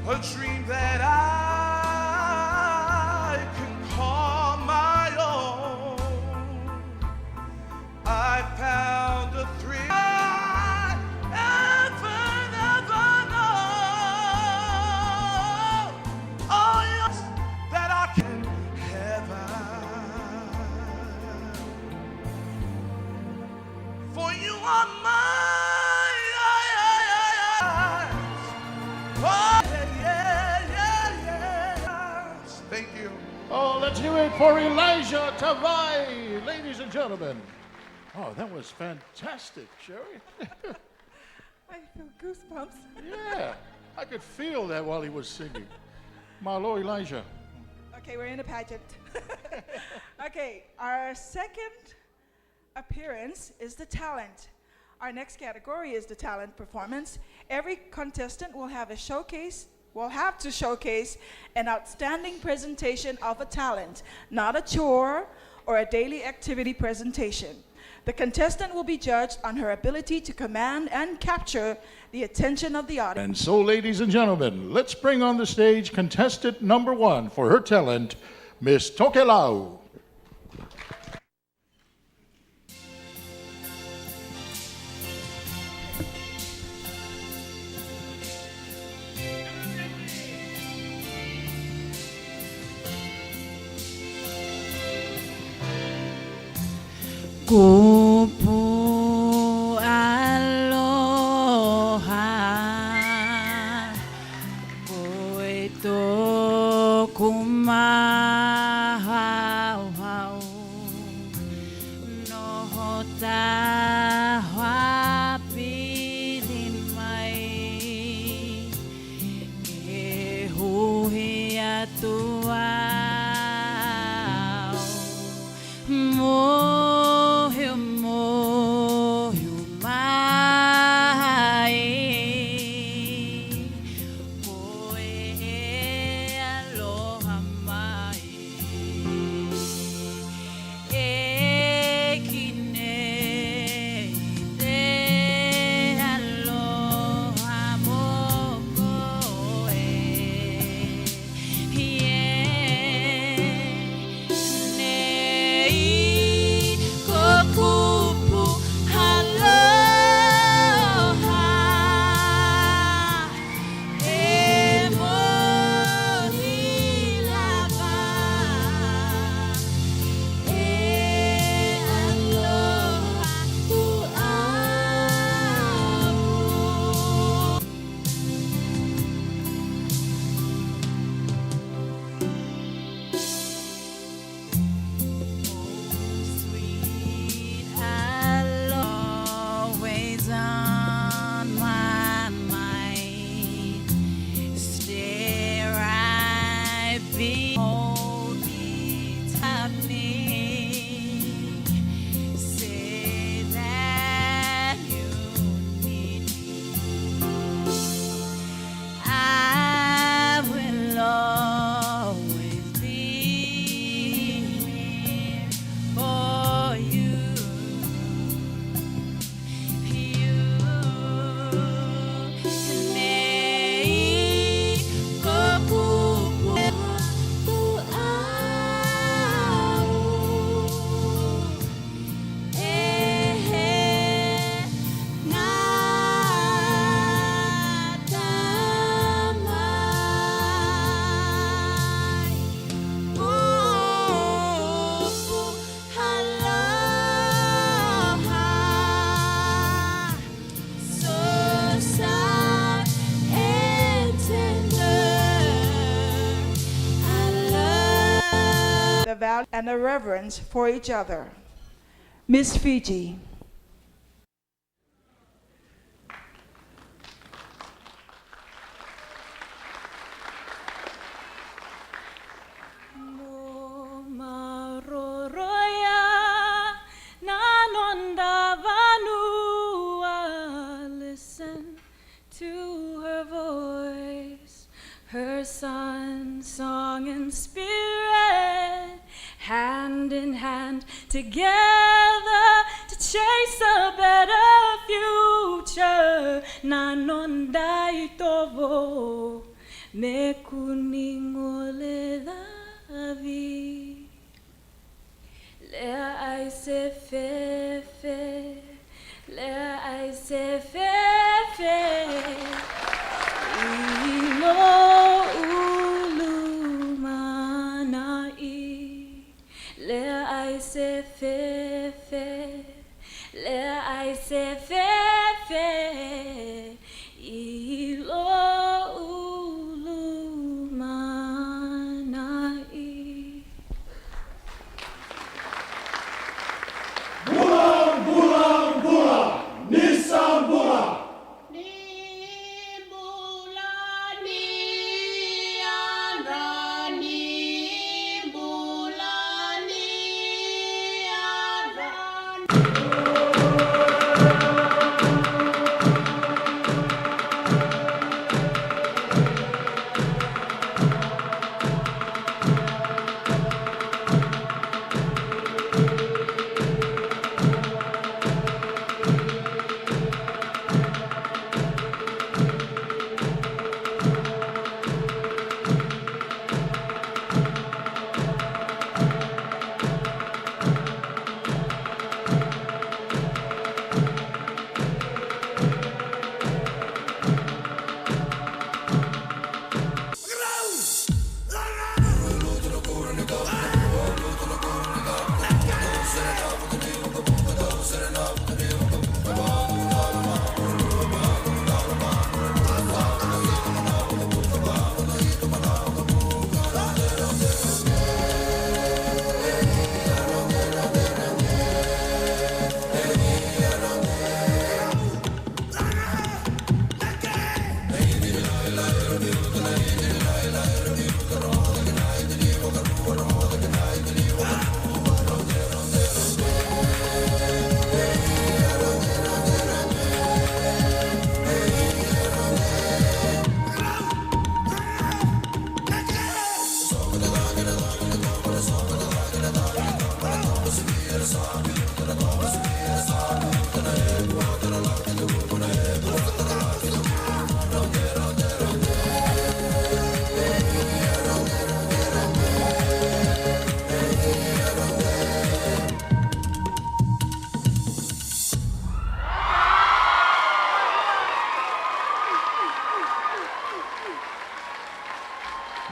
a dream that I can call my own. I found a thrill I ever never know. Oh yes, that I can heaven. For you are mine. Thank you. Oh, let's hear it for Elijah Tavai, ladies and gentlemen. Oh, that was fantastic, Sherry. I feel goosebumps. Yeah, I could feel that while he was singing. My Lord Elijah. Okay, we're in a pageant. Okay, our second appearance is the talent. Our next category is the talent performance. Every contestant will have to showcase an outstanding presentation of a talent, not a chore or a daily activity presentation. The contestant will be judged on her ability to command and capture the attention of the audience. And so, ladies and gentlemen, let's bring on the stage contestant number 1 for her talent, Miss Tokelau. Kupu aloha, koeto kumahau, nohota hapili mai, e hui atua. Value and a reverence for each other. Miss Fiji. Listen to her voice, her son, song and spirit, hand in hand together to chase a better future. Nanondai tovo, me kuning ole lavi. Lea ai se fefe, lea ai se fefe. Ilo ulu manai. Lea ai se fefe, lea ai se fefe. Ilo ulu manai. Bulang, bulang, bulang, Nissan bulang.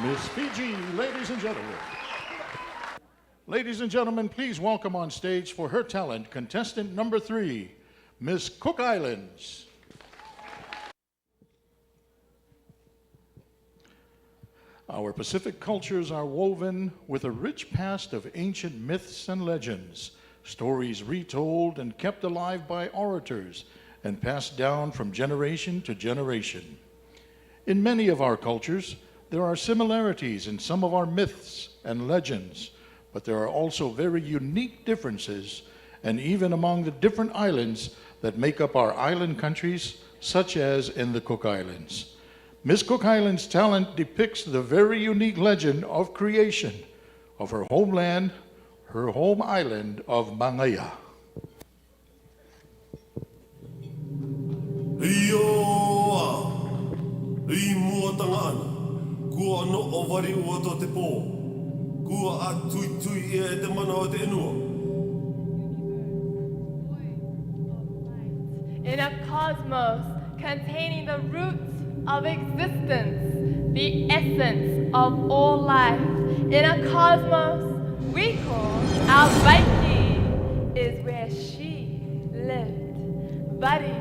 Miss Fiji, ladies and gentlemen. Ladies and gentlemen, please welcome on stage for her talent, contestant number 3, Miss Cook Islands. Our Pacific cultures are woven with a rich past of ancient myths and legends, stories retold and kept alive by orators and passed down from generation to generation. In many of our cultures, there are similarities in some of our myths and legends, but there are also very unique differences, and even among the different islands that make up our island countries, such as in the Cook Islands. Miss Cook Islands' talent depicts the very unique legend of creation of her homeland, her home island of Mangaya. Kua no o wari ua to te pō. Kua a tui tui ia e te mana o te inua. In a cosmos containing the roots of existence, the essence of all life. In a cosmos we call our Vaiki is where she lived. Vari,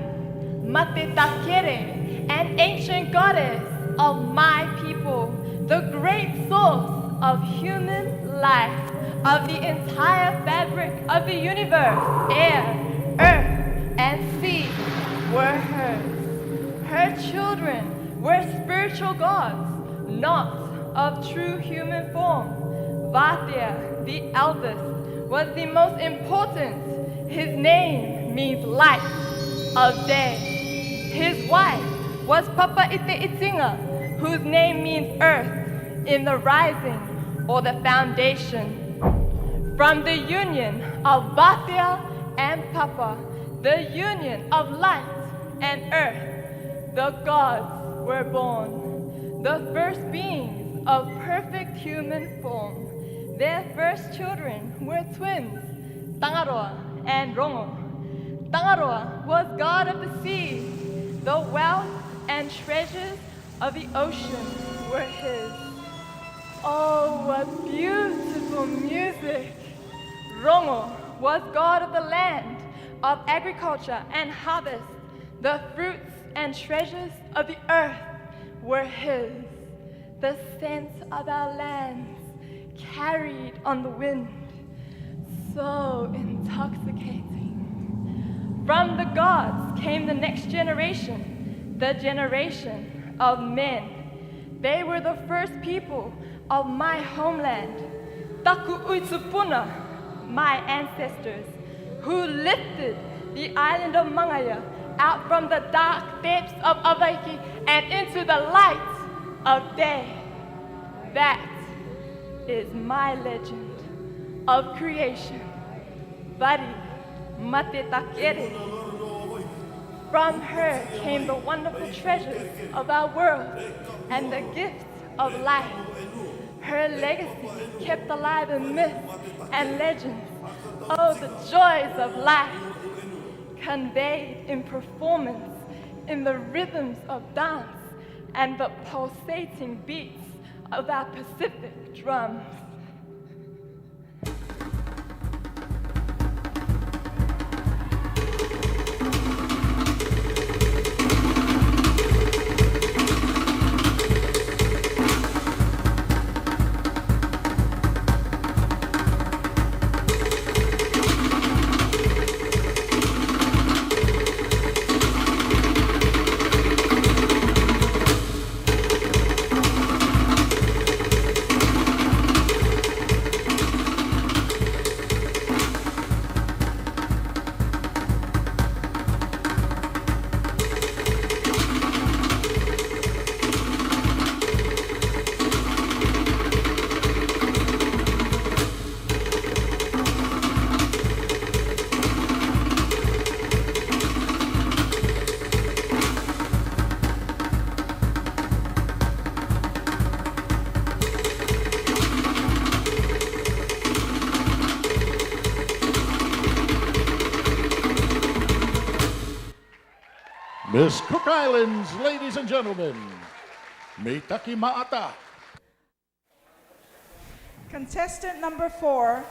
Mate Takere, an ancient goddess of my people, the great source of human life, of the entire fabric of the universe. Air, earth, and sea were hers. Her children were spiritual gods, not of true human form. Vatia, the eldest, was the most important. His name means light of day. His wife was Papa Ite Itinga, whose name means earth in the rising or the foundation. From the union of Vatia and Papa, the union of light and earth, the gods were born. the first beings of perfect human form. Their first children were twins, Tangaroa and Rongo. Tangaroa was god of the sea. The wealth and treasures of the ocean were his. Oh, what beautiful music! Rongo was god of the land, of agriculture and harvest. The fruits and treasures of the earth were his. The scent of our lands carried on the wind, so intoxicating. From the gods came the next generation, the generation of men. They were the first people of my homeland, Taku Uitsupuna, my ancestors, who lifted the island of Mangaya out from the dark depths of Avaiki and into the light of day. That is my legend of creation. Vari Matetakere. From her came the wonderful treasures of our world and the gifts of life. Her legacy kept alive in myths and legends. Oh, the joys of life, conveyed in performance, in the rhythms of dance and the pulsating beats of our Pacific drums. Miss Cook Islands, ladies and gentlemen, Meitaki Maata. Contestant number 4,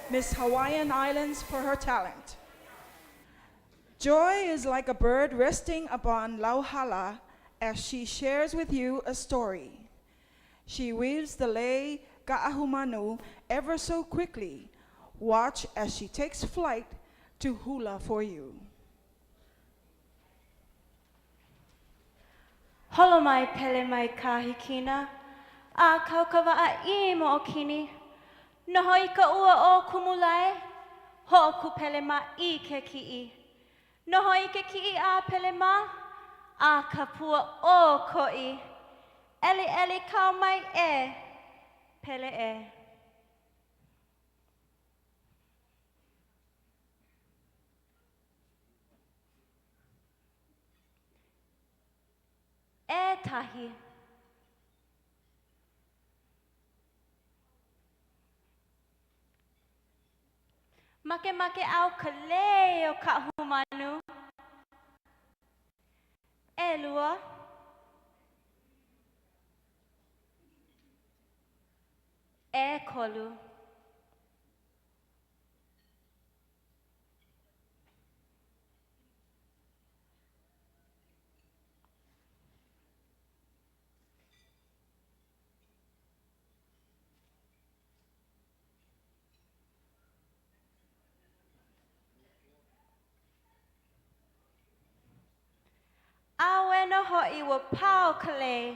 Miss Hawaiian Islands for her talent. Joy is like a bird resting upon Lauhala as she shares with you a story. She weaves the lei ka'ahumanu ever so quickly. Watch as she takes flight to hula for you. Holo mai pele mai kahikina, a kaukawa a I mo o kini. Noho I ka ua o kumulai, ho ku pele ma I ke ki'i. Noho I ke ki'i a pele ma, a ka pua o ko'i. Eli eli kau mai e, pele e. E tahi. Make make au ka lei o ka humanu. E lua. E kolu. Awe no ho'i wa pau kale.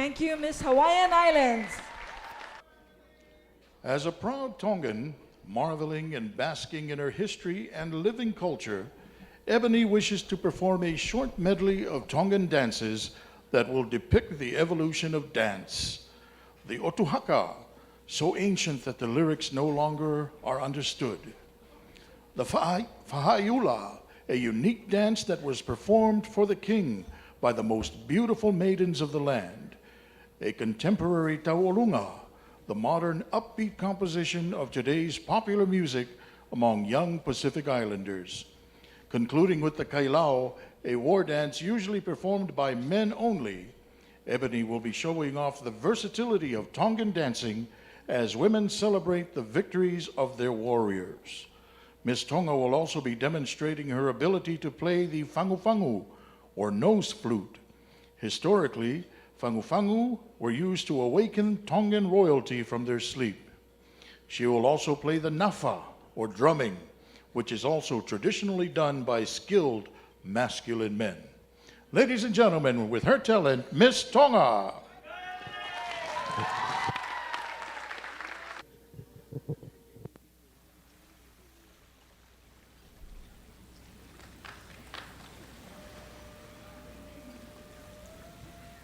Thank you, Miss Hawaiian Islands. As a proud Tongan, marveling and basking in her history and living culture, Ebony wishes to perform a short medley of Tongan dances that will depict the evolution of dance. The otuhaka, so ancient that the lyrics no longer are understood. The fahaiula, a unique dance that was performed for the king by the most beautiful maidens of the land. A contemporary taolunga, the modern upbeat composition of today's popular music among young Pacific Islanders. Concluding with the kailao, a war dance usually performed by men only, Ebony will be showing off the versatility of Tongan dancing as women celebrate the victories of their warriors. Miss Tonga will also be demonstrating her ability to play the fangu-fangu, or nose flute. Historically, fangu-fangu were used to awaken Tongan royalty from their sleep. She will also play the nafa, or drumming, which is also traditionally done by skilled masculine men. Ladies and gentlemen, with her talent, Miss Tonga.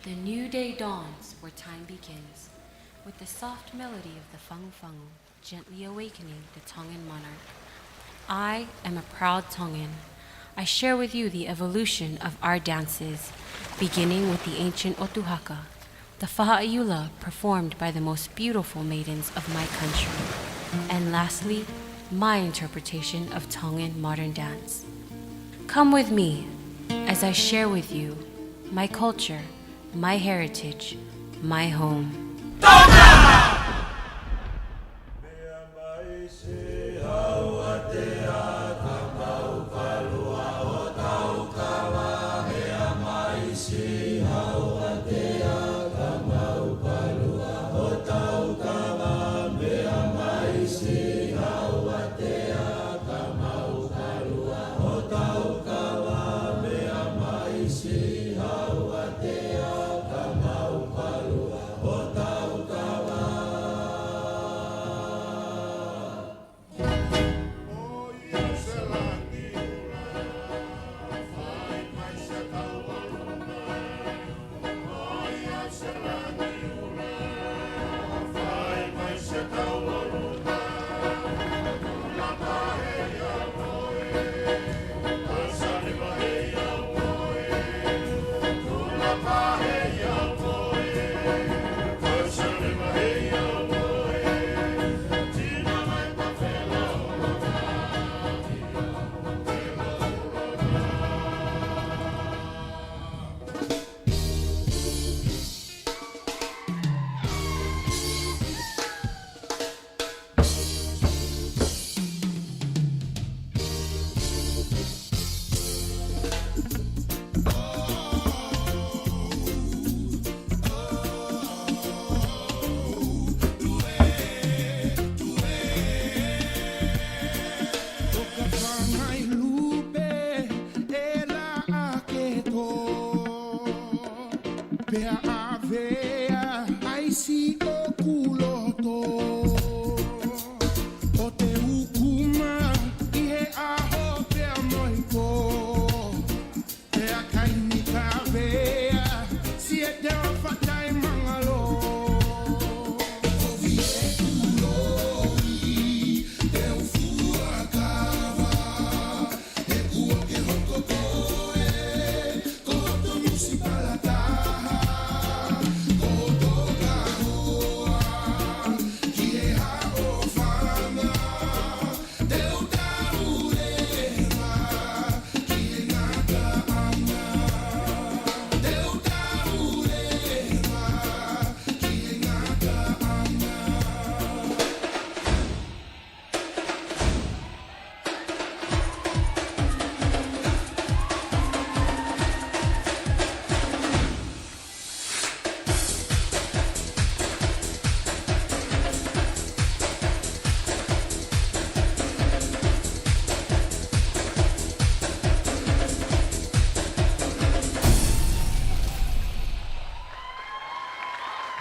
The new day dawns where time begins, with the soft melody of the fangu-fangu gently awakening the Tongan monarch. I am a proud Tongan. I share with you the evolution of our dances, beginning with the ancient otuhaka, the fahaiula performed by the most beautiful maidens of my country, and lastly, my interpretation of Tongan modern dance. Come with me as I share with you my culture, my heritage, my home.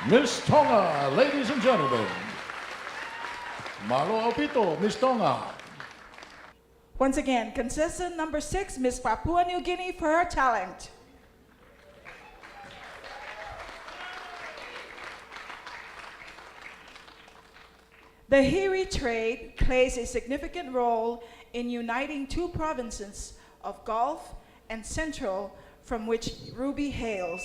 Miss Tonga, ladies and gentlemen. Malo Alpito, Miss Tonga. Once again, contestant number 6, Miss Papua New Guinea, for her talent. The Hiri trade plays a significant role in uniting two provinces of Gulf and Central from which Ruby hails,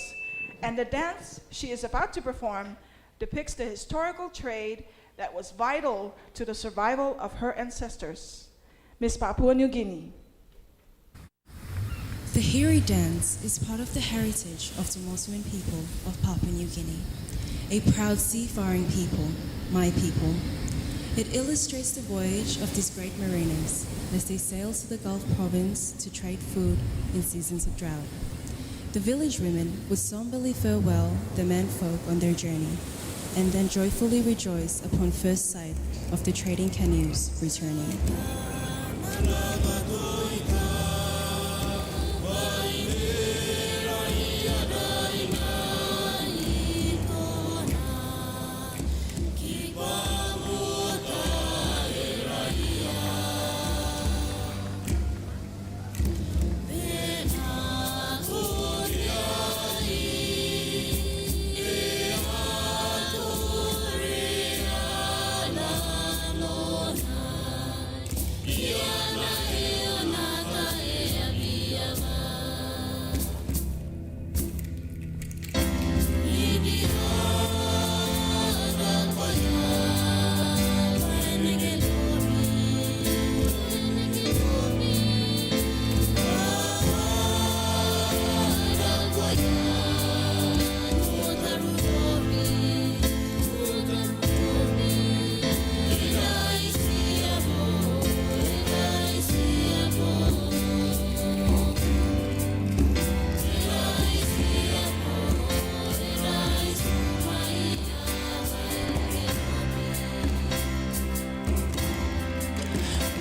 and the dance she is about to perform depicts the historical trade that was vital to the survival of her ancestors. Miss Papua New Guinea. The Hiri dance is part of the heritage of the Muslim people of Papua New Guinea, a proud seafaring people, my people. It illustrates the voyage of these great mariners as they sail to the Gulf province to trade food in seasons of drought. The village women would somberly farewell the menfolk on their journey, and then joyfully rejoice upon first sight of the trading canoes returning.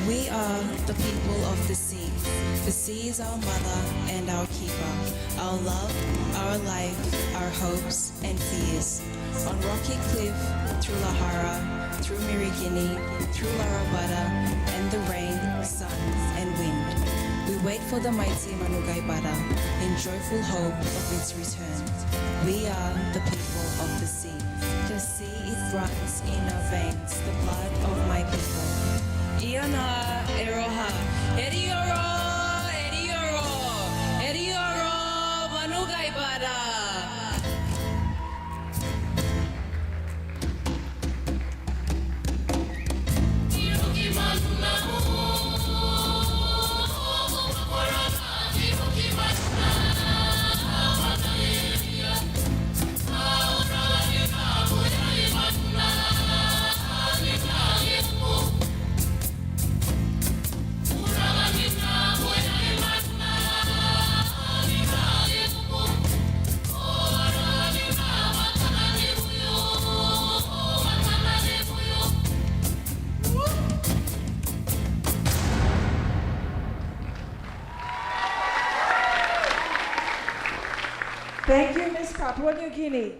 We are the people of the sea. The sea is our mother and our keeper, our love, our life, our hopes and fears. On rocky cliff, through Lahara, through Mirigini, through Larabada, and the rain, sun, and wind. We wait for the mighty Manugaibada in joyful hope of its return. We are the people of the sea. The sea, it runs in our veins, the blood of my people. Iana Eroha, Edioro, Edioro, Edioro, Manugaibada. Thank you, Miss Papua New Guinea.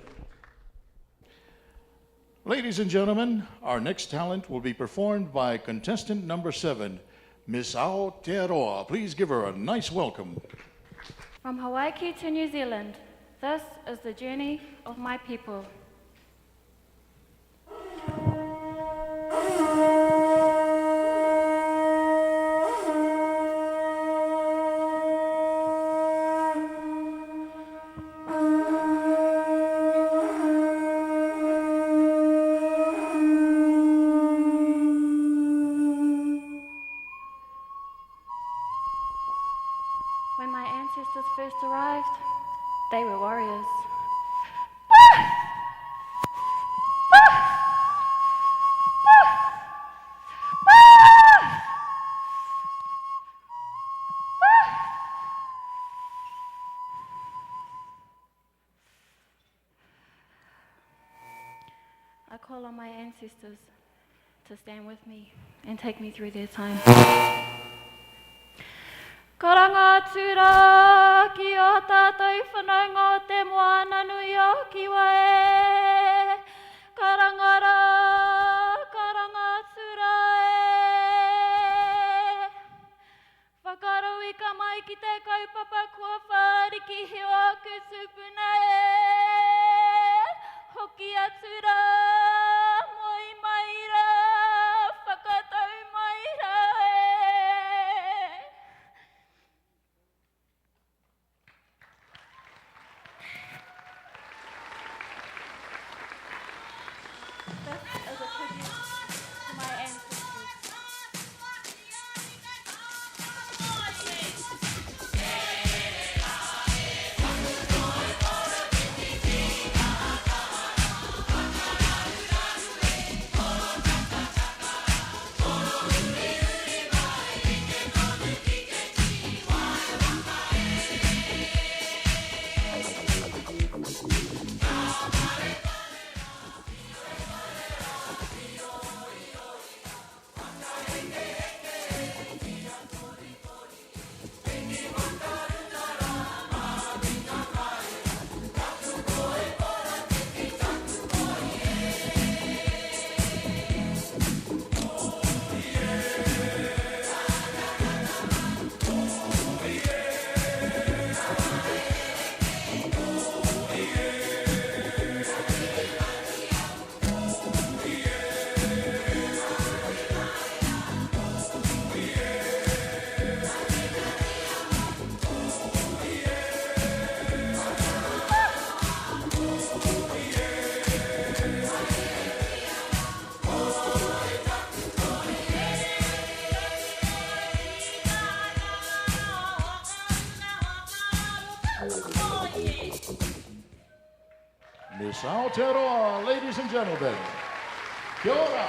Ladies and gentlemen, our next talent will be performed by contestant number 7, Miss Aotearoa. Please give her a nice welcome. From Hawaii to New Zealand, this is the journey of my people. When my ancestors first arrived, they were warriors. I call on my ancestors to stand with me and take me through their time. Karangatura ki o tātou whanaunga o te moana nui o ki wae. Karangara, karangatura e. Whakarau ka mai ki te kaupapa kua whāriki heo aku tupuna e. Hoki atura, moi maira, whakatau maira e. This is a tribute to my ancestors. Miss Aotearoa, ladies and gentlemen. Kia ora.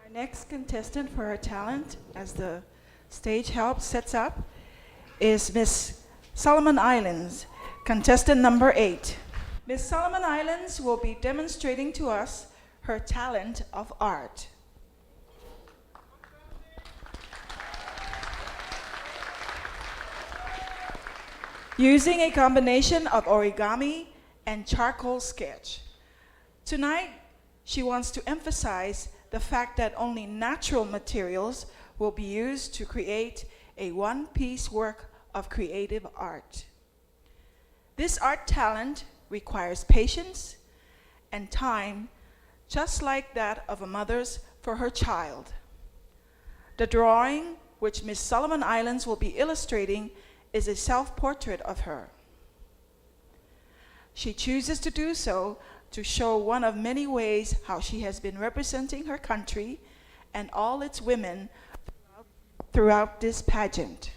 Our next contestant for her talent, as the stage help sets up, is Miss Solomon Islands, contestant number 8. Miss Solomon Islands will be demonstrating to us her talent of art. Using a combination of origami and charcoal sketch. Tonight, she wants to emphasize the fact that only natural materials will be used to create a one-piece work of creative art. This art talent requires patience and time, just like that of a mother's for her child. The drawing, which Miss Solomon Islands will be illustrating, is a self-portrait of her. She chooses to do so to show one of many ways how she has been representing her country and all its women throughout this pageant.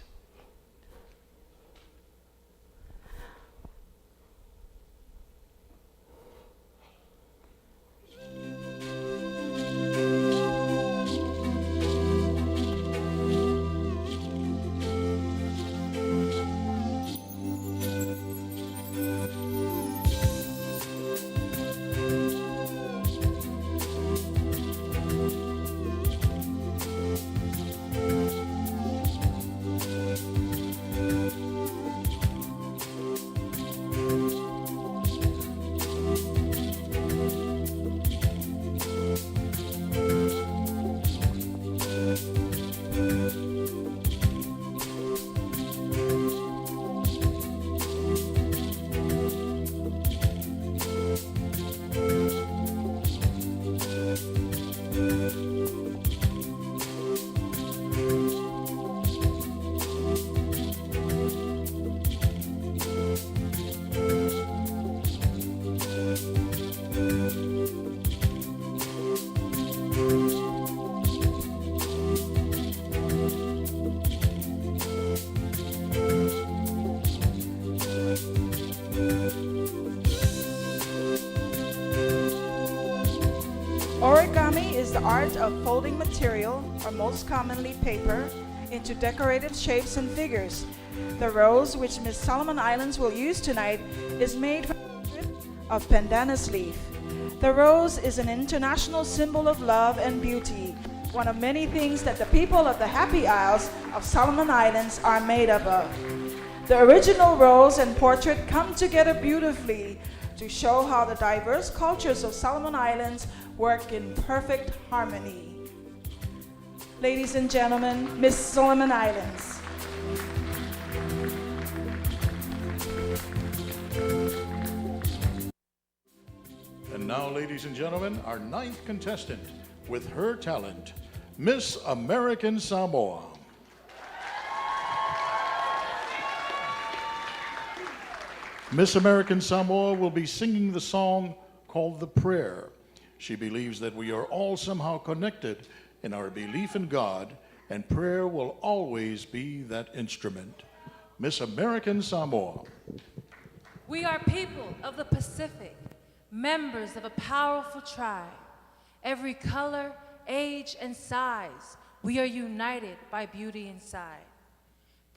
Origami is the art of folding material, or most commonly paper, into decorative shapes and figures. The rose, which Miss Solomon Islands will use tonight, is made from of pandanus leaf. The rose is an international symbol of love and beauty, one of many things that the people of the Happy Isles of Solomon Islands are made up of. The original rose and portrait come together beautifully to show how the diverse cultures of Solomon Islands work in perfect harmony. Ladies and gentlemen, Miss Solomon Islands. And now, ladies and gentlemen, our ninth contestant with her talent, Miss American Samoa. Miss American Samoa will be singing the song called The Prayer. She believes that we are all somehow connected in our belief in God, and prayer will always be that instrument. Miss American Samoa. We are people of the Pacific, members of a powerful tribe. Every color, age, and size, we are united by beauty inside.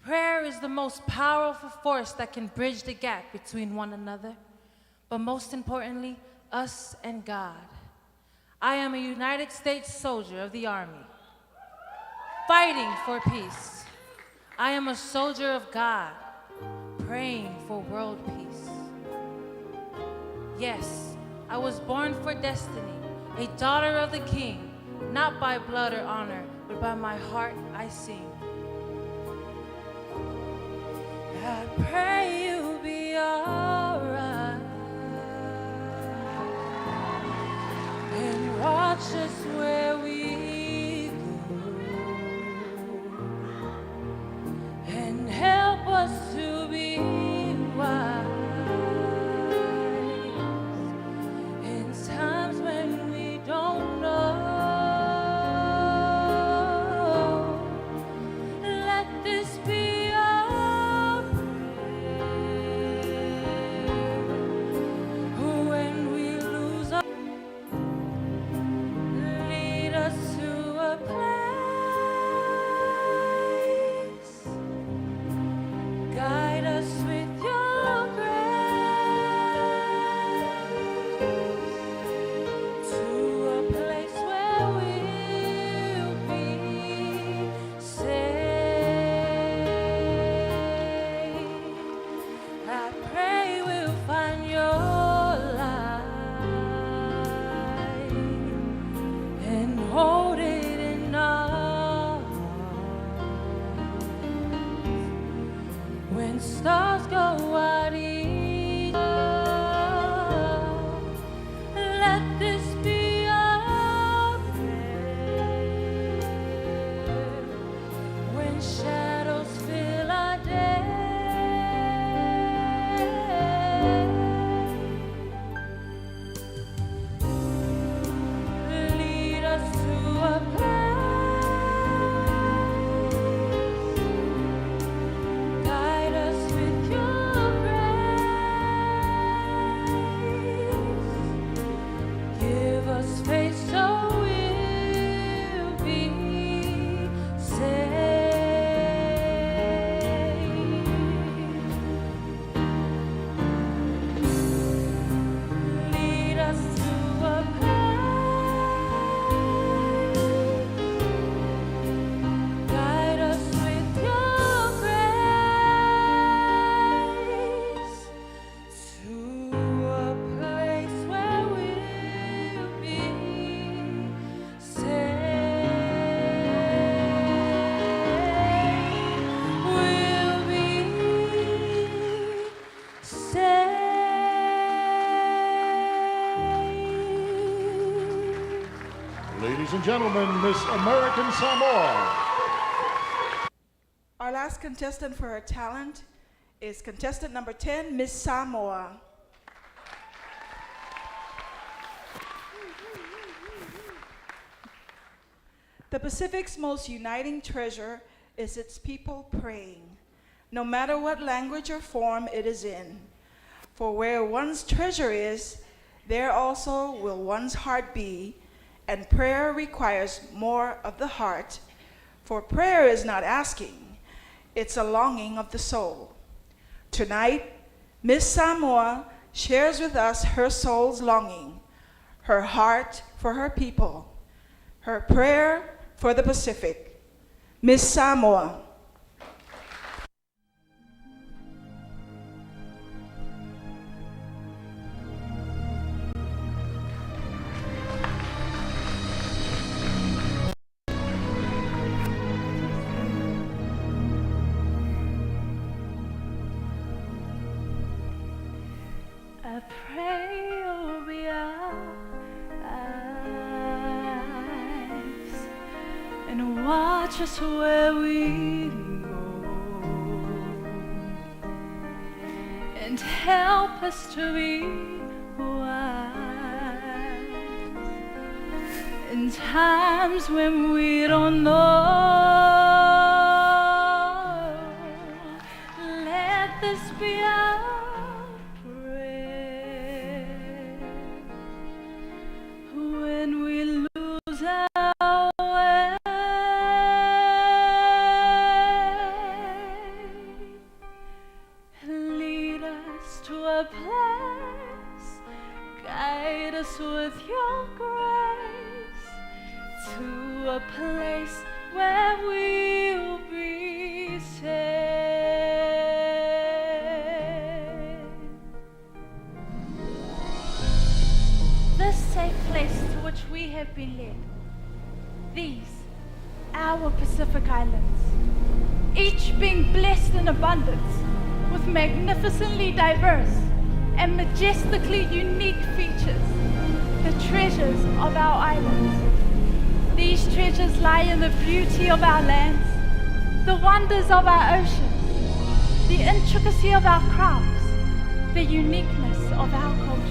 Prayer is the most powerful force that can bridge the gap between one another, but most importantly, us and God. I am a United States soldier of the Army, fighting for peace. I am a soldier of God, praying for world peace. Yes, I was born for destiny, a daughter of the King, not by blood or honor, but by my heart I sing. I pray you'll be alright and watch us where we go and help us to be wise in times when we don't know. Let this be our when we lose our, lead us to a place, guide us with your grace, to a place where we'll be safe. I pray we'll find your light and hold it in our hearts. When stars go out each night, let this be our prayer. When shadows fill our day, lead us to a place, guide us with your grace, give us faith so we'll be safe. Lead us to a place, guide us with your grace, to a place where we'll be safe. We'll be safe. Ladies and gentlemen, Miss American Samoa. Our last contestant for her talent is contestant number 10, Miss Samoa. The Pacific's most uniting treasure is its people praying, no matter what language or form it is in. For where one's treasure is, there also will one's heart be, and prayer requires more of the heart, for prayer is not asking, it's a longing of the soul. Tonight, Miss Samoa shares with us her soul's longing, her heart for her people, her prayer for the Pacific. Miss Samoa. I pray over our lives and watch us where we go, and help us to be wise in times when we don't know. Let this be our when we lose our way. Lead us to a place, guide us with your grace, to a place where we'll be safe. This safe place to which we have been led, these, our Pacific Islands, each being blessed in abundance with magnificently diverse and majestically unique features, the treasures of our islands. These treasures lie in the beauty of our lands, the wonders of our oceans, the intricacy of our crafts, the uniqueness of our cultures.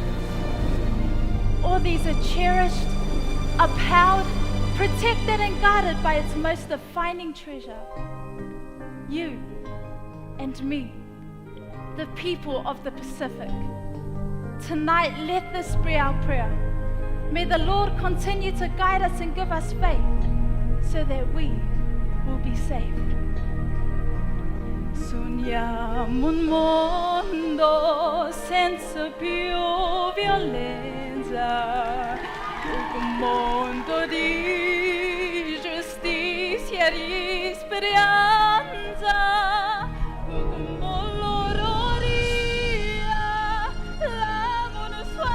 All these are cherished, upheld, protected and guarded by its most defining treasure. You and me, the people of the Pacific. Tonight, let this be our prayer. May the Lord continue to guide us and give us faith so that we will be saved. Sogniamo un mondo senza più violenza, un mondo di giustizia e di speranza, un l'ororia, l'amore suo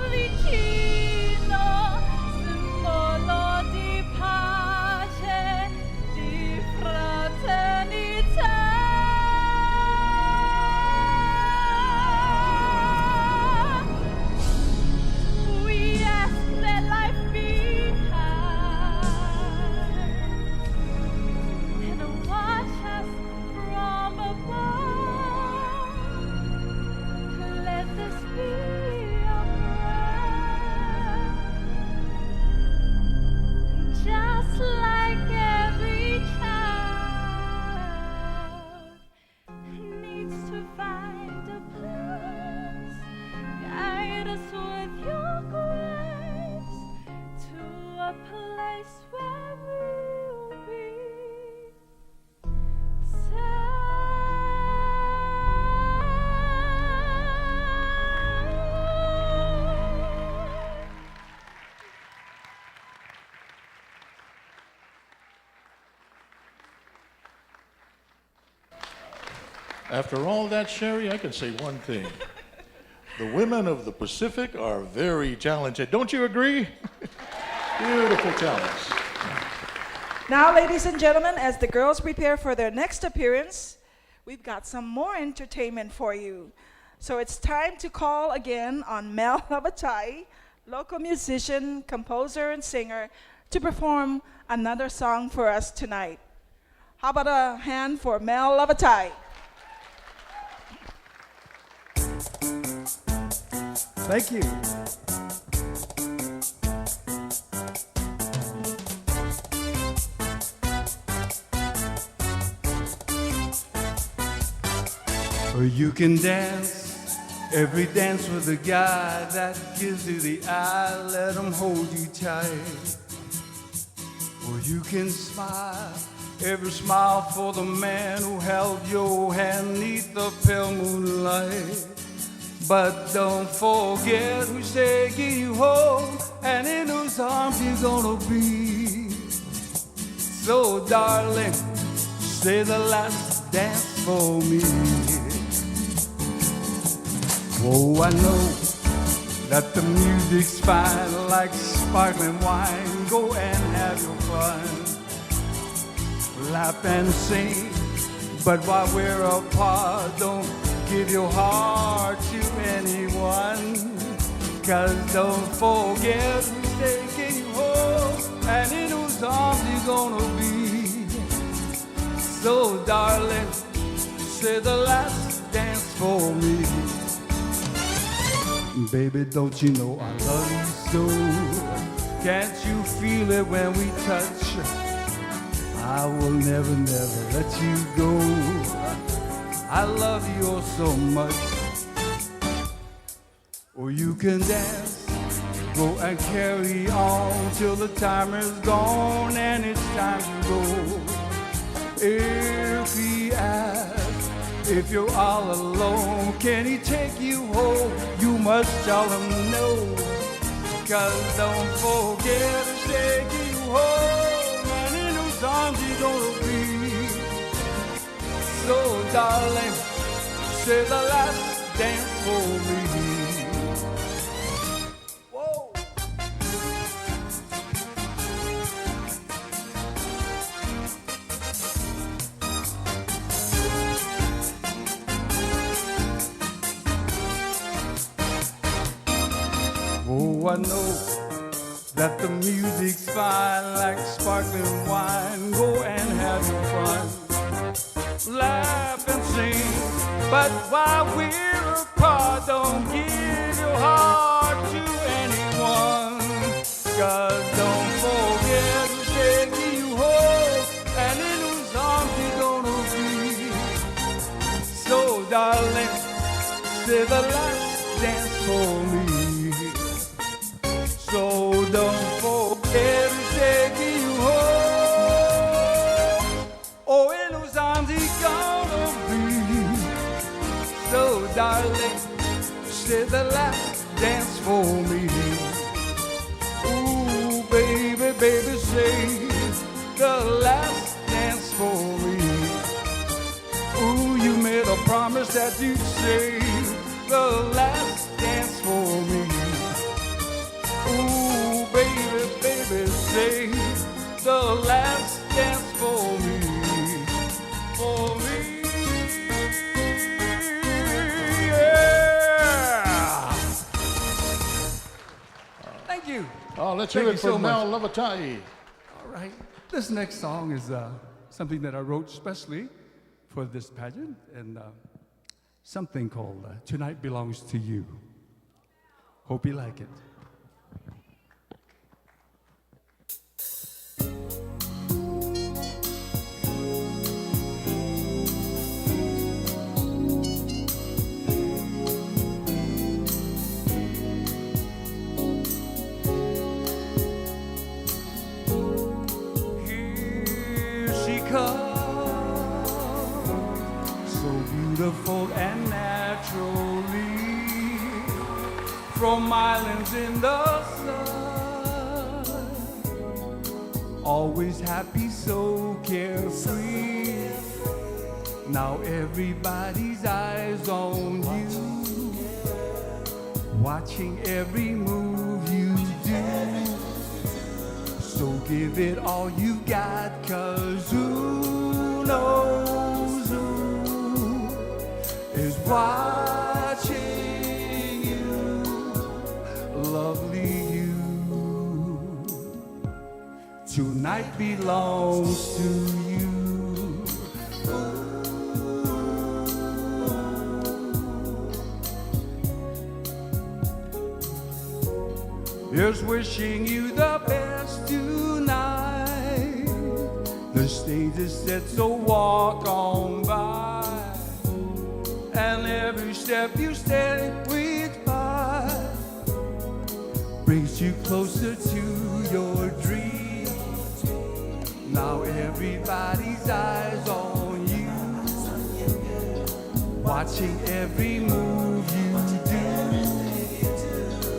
vicino, simbolo di pace, di fraternità. We ask that life be kind and watch us from above. Let this be our prayer. Just like every child needs to find a place, guide us with your grace to a place where we'll be After all that, Sherry, I can say one thing. The women of the Pacific are very talented. Don't you agree? Beautiful talents. Now, ladies and gentlemen, as the girls prepare for their next appearance, we've got some more entertainment for you. So it's time to call again on Mel Labatai, local musician, composer, and singer, to perform another song for us tonight. How about a hand for Mel Labatai? Thank you. You can dance Every dance with a guy that gives you the eye, let him hold you tight. Or you can smile, every smile for the man who held your hand neath the pale moonlight. But don't forget who's taking you home and in whose arms you're gonna be. So darling, say the last dance for me. Oh, I know that the music's fine like sparkling wine. Go and have your fun, laugh and sing. But while we're apart, don't give your heart to anyone. 'Cause don't forget who's taking you home and in whose arms you're gonna be. So darling, say the last dance for me. Baby, don't you know I love you so? Can't you feel it when we touch? I will never, never let you go. I love you oh so much. Or you can dance, go and carry on till the timer's gone and it's time to go. If he asks if you're all alone, can he take you home? You must tell him no. 'Cause don't forget he's taking you home and in whose arms you're gonna be. So darling, say the last dance for me. Whoa. Oh, I know that the music's fine like sparkling wine. Go and have your fun, laugh and sing. But while we're apart, don't give your heart to anyone. 'Cause don't forget who's taking you home and in whose arms you're gonna be. So darling, say the last dance for me. So don't forget who's taking you home. Oh, in whose arms he's gonna be. So darling, say the last dance for me. Ooh, baby, baby, say the last dance for me. Ooh, you made a promise that you'd say the last dance for me. Ooh, baby, baby, say the last dance for me, for me, yeah. Thank you. Let's Thank hear you it so from Mel much. Lavatai. All right, this next song is something that I wrote specially for this pageant, and something called Tonight Belongs to You. Hope you like it. So beautiful and naturally from islands in the sun, always happy, so carefree. Now everybody's eyes on you, watching every move you do. So give it all you got, 'cause who knows who is watching you, lovely you. Tonight belongs to you. Here's wishing you the best tonight. The stage is set, so walk on by. and every step you steady with pride brings you closer to your dream. Now everybody's eyes on you, watching every move you do.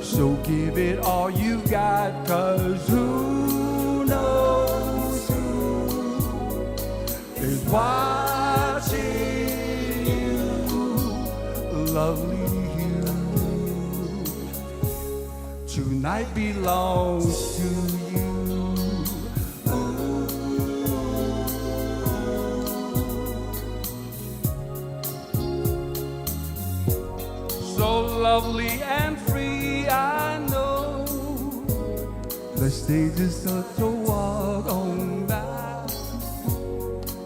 So give it all you got, 'cause who knows who is watching you, lovely you. Tonight belongs to you. So lovely and free, I know. The stage is such a walk on by.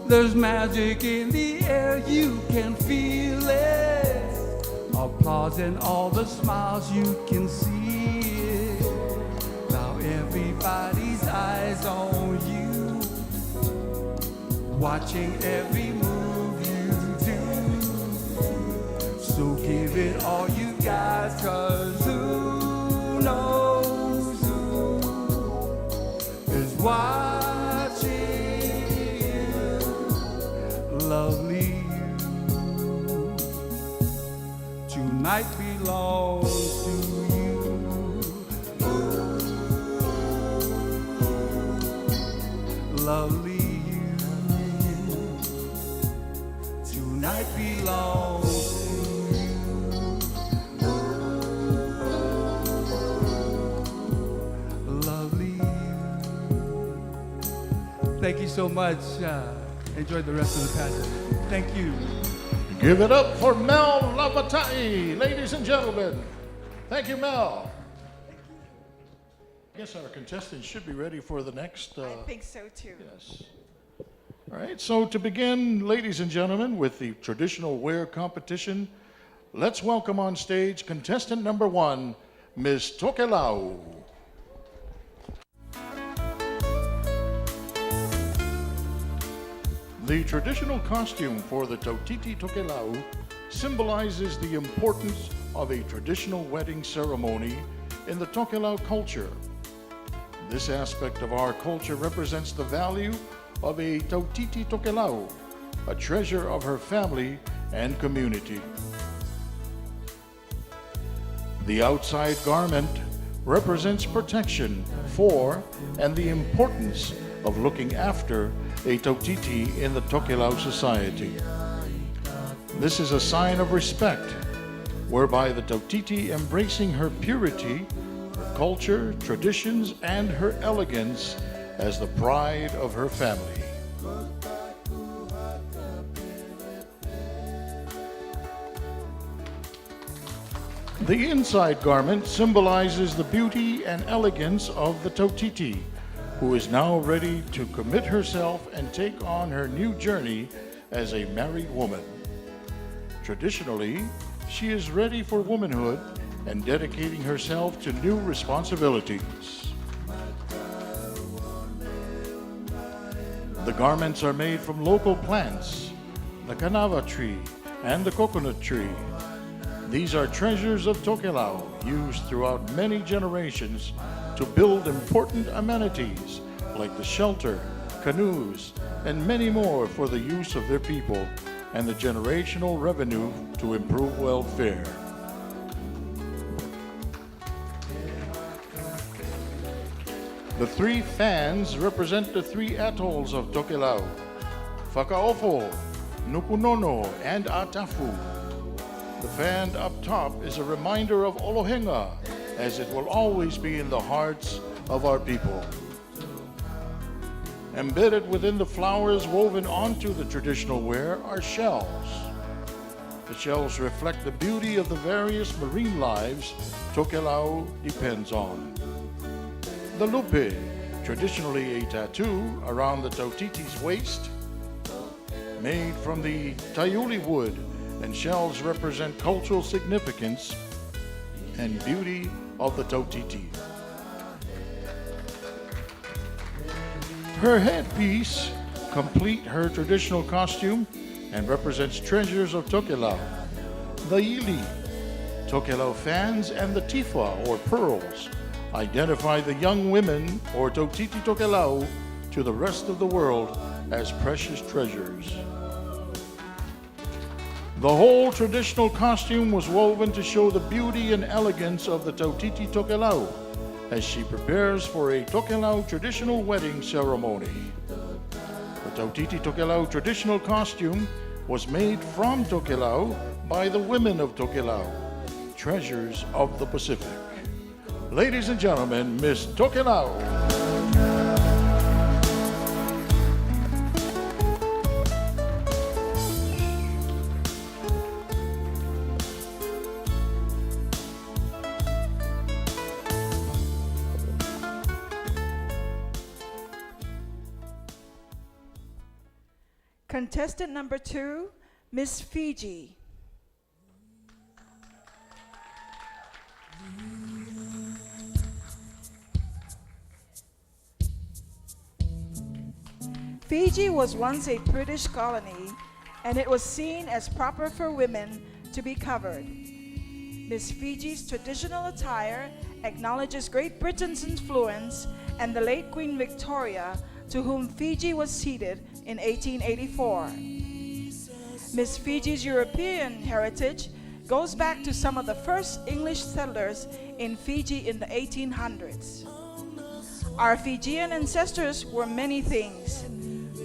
There's magic in the air, you can feel it. Applause and all the smiles, you can see it. Now everybody's eyes on you, watching every move you do. So give it all you got, 'cause who knows who is watching you, lovely you. Tonight belongs to you. Lovely you. Tonight belongs to you. Lovely you. Thank you so much. Enjoy the rest of the pageant. Thank you. Give it up for Mel Lavatai, ladies and gentlemen. Thank you, Mel. I guess our contestants should be ready for the next. I think so too. Yes. All right, so to begin, ladies and gentlemen, with the traditional wear competition, let's welcome on stage contestant number 1, Ms. Tokelau. The traditional costume for the Tautiti Tokelau symbolizes the importance of a traditional wedding ceremony in the Tokelau culture. This aspect of our culture represents the value of a Tautiti Tokelau, a treasure of her family and community. The outside garment represents protection for and the importance of looking after a Tautiti in the Tokelau society. This is a sign of respect, whereby the Tautiti, embracing her purity, her culture, traditions, and her elegance as the pride of her family. The inside garment symbolizes the beauty and elegance of the Tautiti, who is now ready to commit herself and take on her new journey as a married woman. Traditionally, she is ready for womanhood and dedicating herself to new responsibilities. The garments are made from local plants, the canava tree and the coconut tree. These are treasures of Tokelau used throughout many generations to build important amenities like the shelter, canoes, and many more for the use of their people and the generational revenue to improve welfare. The 3 fans represent the 3 atolls of Tokelau, Whakaofo, Nukunono, and Atafu. The fan up top is a reminder of Olohenga, as it will always be in the hearts of our people. Embedded within the flowers woven onto the traditional wear are shells. The shells reflect the beauty of the various marine lives Tokelau depends on. The lupe, traditionally a tattoo around the Tautiti's waist, made from the tayuli wood, and shells represent cultural significance and beauty of the Tautiti. Her headpiece complete her traditional costume and represents treasures of Tokelau, the ili. Tokelau fans and the tifa, or pearls, identify the young women, or tautiti tokelau, to the rest of the world as precious treasures. The whole traditional costume was woven to show the beauty and elegance of the tautiti tokelau as she prepares for a tokelau traditional wedding ceremony. The tautiti tokelau traditional costume was made from tokelau by the women of Tokelau, treasures of the Pacific. Ladies and gentlemen, Miss Tokelau. Contestant number 2, Miss Fiji. Fiji was once a British colony, and it was seen as proper for women to be covered. Miss Fiji's traditional attire acknowledges Great Britain's influence and the late Queen Victoria, to whom Fiji was ceded in 1884. Miss Fiji's European heritage goes back to some of the first English settlers in Fiji in the 1800s. Our Fijian ancestors were many things: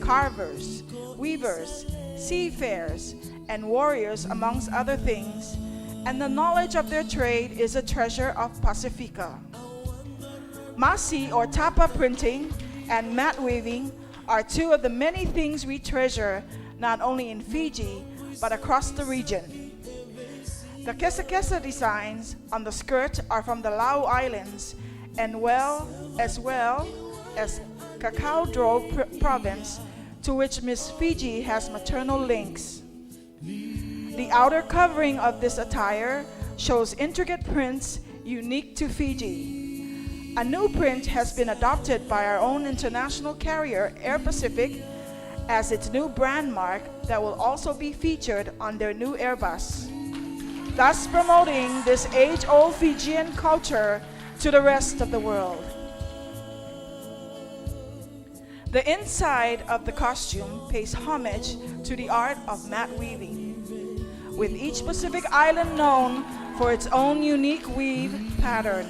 carvers, weavers, seafarers, and warriors, amongst other things, and the knowledge of their trade is a treasure of Pacifica. Masi, or tapa printing, and mat weaving are two of the many things we treasure not only in Fiji but across the region. The kesa designs on the skirt are from the Lau Islands, and as well as Cacao province, to which Miss Fiji has maternal links. The outer covering of this attire shows intricate prints unique to Fiji. A new print has been adopted by our own international carrier, Air Pacific, as its new brand mark that will also be featured on their new Airbus, thus promoting this age-old Fijian culture to the rest of the world. The inside of the costume pays homage to the art of mat weaving, with each Pacific island known for its own unique weave pattern.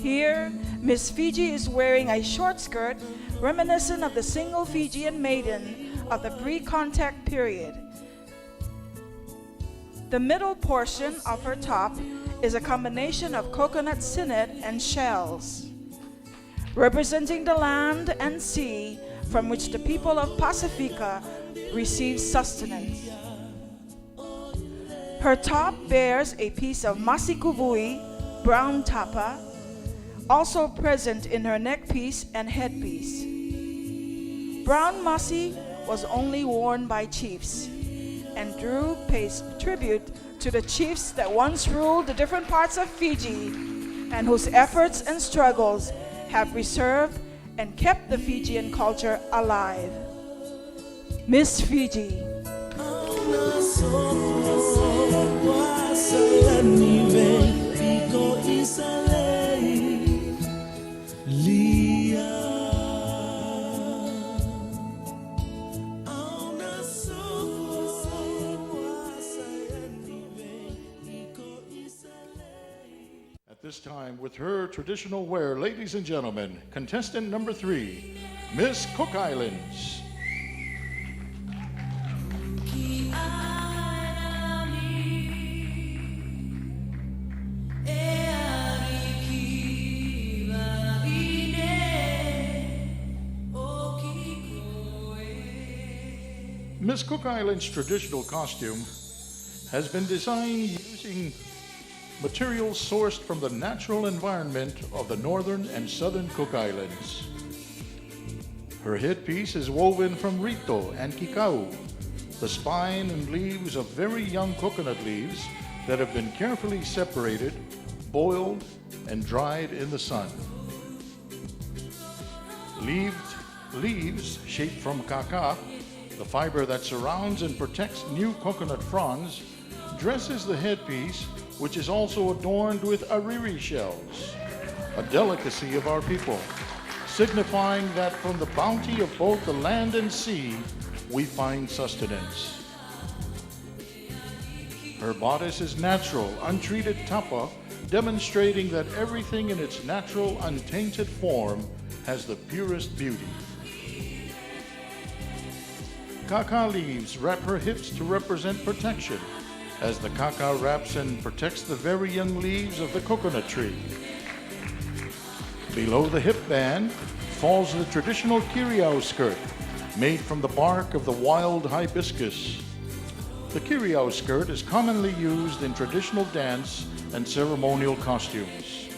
Here, Miss Fiji is wearing a short skirt reminiscent of the single Fijian maiden of the pre-contact period. The middle portion of her top is a combination of coconut sinnet and shells, representing the land and sea from which the people of Pacifica receive sustenance. Her top bears a piece of masikuvui, brown tapa, also present in her neckpiece and headpiece. Brown masi was only worn by chiefs, and Drew pays tribute to the chiefs that once ruled the different parts of Fiji and whose efforts and struggles have preserved and kept the Fijian culture alive. Miss Fiji. At this time, with her traditional wear, ladies and gentlemen, contestant number 3, Miss Cook Islands. Miss Cook Islands' traditional costume has been designed using materials sourced from the natural environment of the northern and southern Cook Islands. Her headpiece is woven from rito and kikau, the spine and leaves of very young coconut leaves that have been carefully separated, boiled, and dried in the sun. Leaves shaped from kaka, the fiber that surrounds and protects new coconut fronds, dresses the headpiece, which is also adorned with ariri shells, a delicacy of our people, signifying that from the bounty of both the land and sea, we find sustenance. Her bodice is natural, untreated tapa, demonstrating that everything in its natural, untainted form has the purest beauty. Kaka leaves wrap her hips to represent protection, as the kaka wraps and protects the very young leaves of the coconut tree. Below the hip band falls the traditional kiriao skirt, made from the bark of the wild hibiscus. The kiriao skirt is commonly used in traditional dance and ceremonial costumes.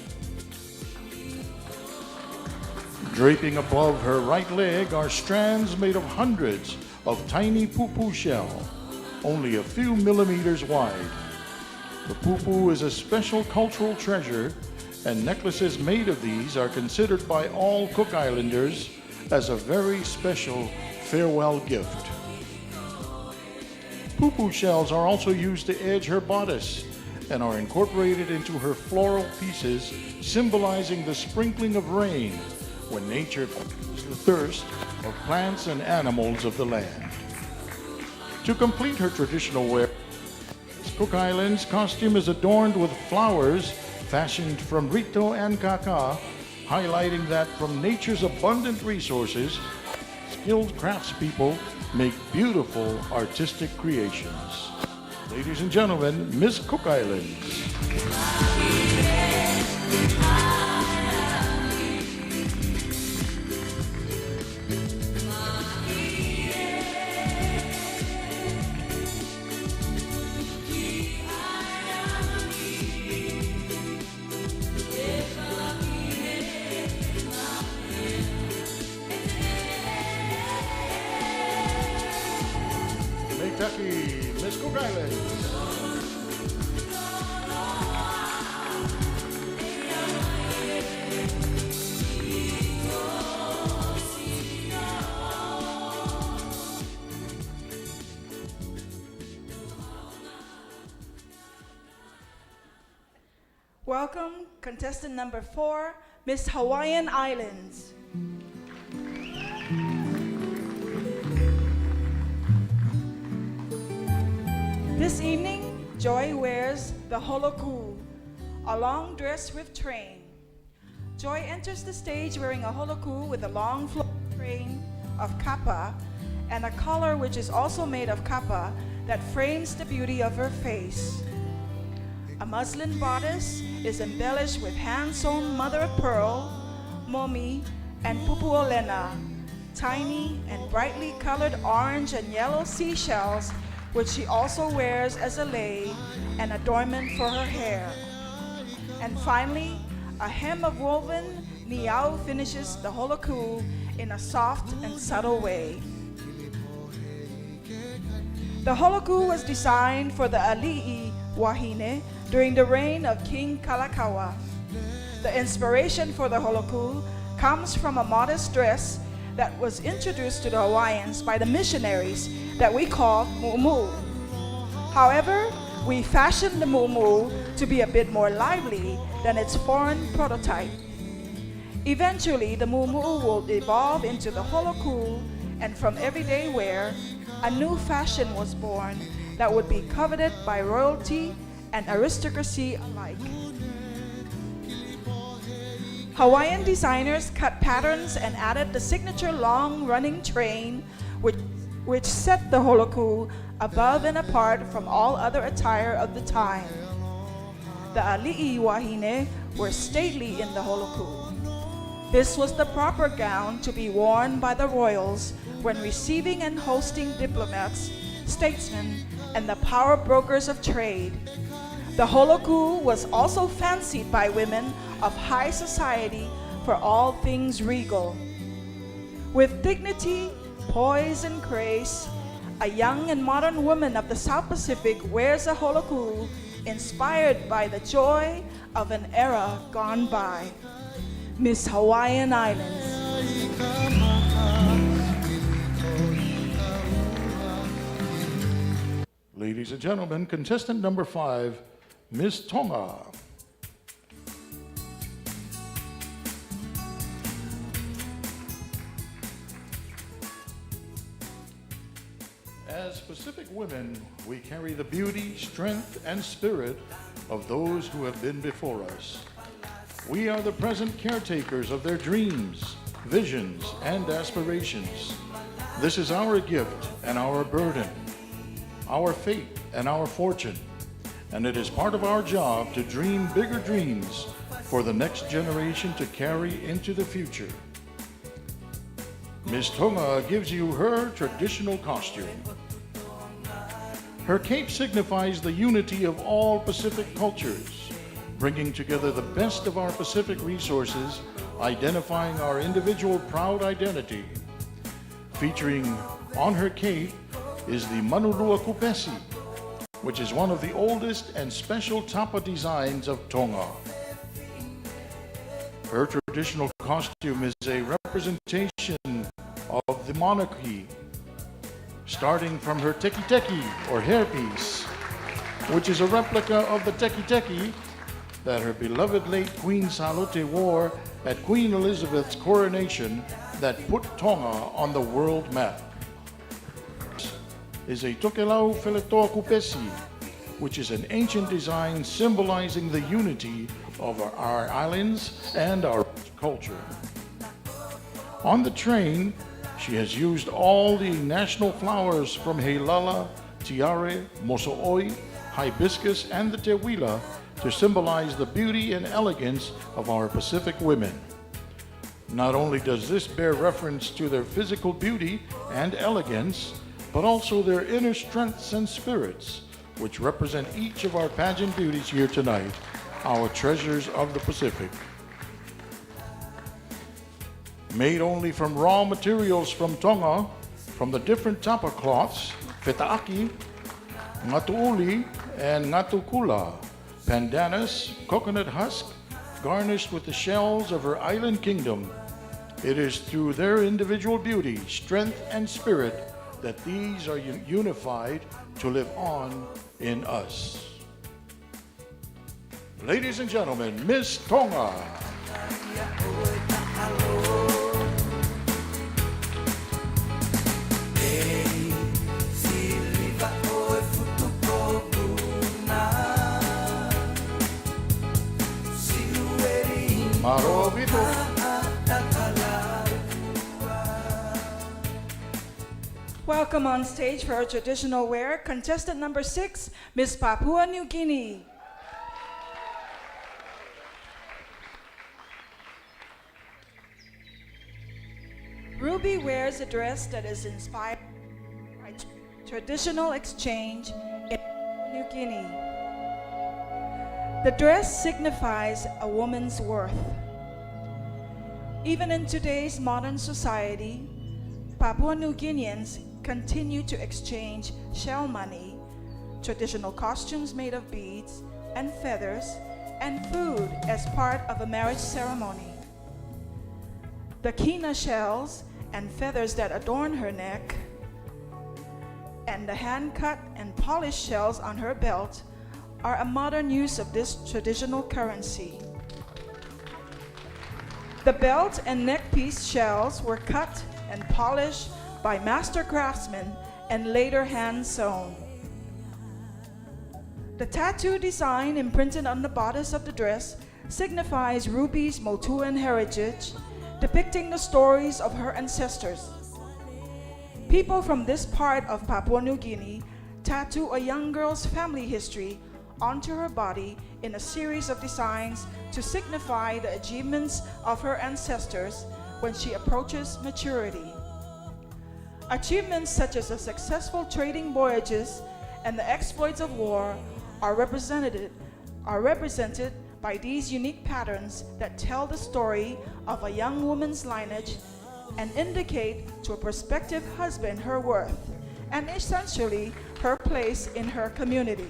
Draping above her right leg are strands made of hundreds of tiny pupu shell, only a few millimeters wide. The pupu is a special cultural treasure, and necklaces made of these are considered by all Cook Islanders as a very special farewell gift. Pupu shells are also used to edge her bodice and are incorporated into her floral pieces, symbolizing the sprinkling of rain when nature quenches the thirst of plants and animals of the land. To complete her traditional wear, Cook Island's costume is adorned with flowers fashioned from rito and kaka, highlighting that from nature's abundant resources, skilled craftspeople make beautiful artistic creations. Ladies and gentlemen, Miss Cook Islands. Kentucky, Miss Cook Islands. Welcome, contestant number 4, Miss Hawaiian Islands. This evening, Joy wears the holoku, a long dress with train. Joy enters the stage wearing a holoku with a long flowing train of kapa and a collar which is also made of kapa that frames the beauty of her face. A muslin bodice is embellished with hand-sewn mother-of-pearl, momi, and pupuolena, tiny and brightly colored orange and yellow seashells, which she also wears as a lei, an adornment for her hair. And finally, a hem of woven niau finishes the holoku in a soft and subtle way. The holoku was designed for the ali'i wahine during the reign of King Kalakaua. The inspiration for the holoku comes from a modest dress that was introduced to the Hawaiians by the missionaries that we call mu'u. However, we fashioned the mu'u to be a bit more lively than its foreign prototype. Eventually, the mu'u will evolve into the holoku, and from everyday wear, a new fashion was born that would be coveted by royalty and aristocracy alike. Hawaiian designers cut patterns and added the signature long-running train, which set the holoku above and apart from all other attire of the time. The ali'i wahine were stately in the holoku. This was the proper gown to be worn by the royals when receiving and hosting diplomats, statesmen, and the power brokers of trade. The holoku was also fancied by women of high society for all things regal. With dignity, poise, and grace, a young and modern woman of the South Pacific wears a holoku inspired by the joy of an era gone by. Miss Hawaiian Islands. Ladies and gentlemen, contestant number 5, Miss Tonga. As Pacific women, we carry the beauty, strength, and spirit of those who have been before us. We are the present caretakers of their dreams, visions, and aspirations. This is our gift and our burden, our fate and our fortune, and it is part of our job to dream bigger dreams for the next generation to carry into the future. Miss Tonga gives you her traditional costume. Her cape signifies the unity of all Pacific cultures, bringing together the best of our Pacific resources, identifying our individual proud identity. Featuring on her cape is the Manulua Kupesi, which is one of the oldest and special tapa designs of Tonga. Her traditional costume is a representation of the monarchy, starting from her teki-teki, or hairpiece, which is a replica of the teki-teki that her beloved late Queen Salute wore at Queen Elizabeth's coronation that put Tonga on the world map. Is a Tokelau Feletoa Kupesi, which is an ancient design symbolizing the unity of our islands and our culture. On the train, she has used all the national flowers from Heilala, Tiare, Moso'oi, Hibiscus, and the Tewila to symbolize the beauty and elegance of our Pacific women. Not only does this bear reference to their physical beauty and elegance, but also their inner strengths and spirits, which represent each of our pageant beauties here tonight, our treasures of the Pacific. Made only from raw materials from Tonga, from the different tapa cloths, fetaaki, ngatu'uli, and ngatukula, pandanus, coconut husk, garnished with the shells of her island kingdom. It is through their individual beauty, strength, and spirit that these are unified to live on in us. Ladies and gentlemen, Miss Tonga. Welcome on stage for her traditional wear, contestant number 6, Miss Papua New Guinea. Ruby wears a dress that is inspired by traditional exchange in New Guinea. The dress signifies a woman's worth. Even in today's modern society, Papua New Guineans continue to exchange shell money, traditional costumes made of beads and feathers, and food as part of a marriage ceremony. The kina shells and feathers that adorn her neck, and the hand-cut and polished shells on her belt are a modern use of this traditional currency. The belt and neckpiece shells were cut and polished by master craftsmen and later hand-sewn. The tattoo design imprinted on the bodice of the dress signifies Ruby's Motuan heritage, depicting the stories of her ancestors. People from this part of Papua New Guinea tattoo a young girl's family history onto her body in a series of designs to signify the achievements of her ancestors when she approaches maturity. Achievements such as the successful trading voyages and the exploits of war are represented by these unique patterns that tell the story of a young woman's lineage and indicate to a prospective husband her worth and essentially her place in her community.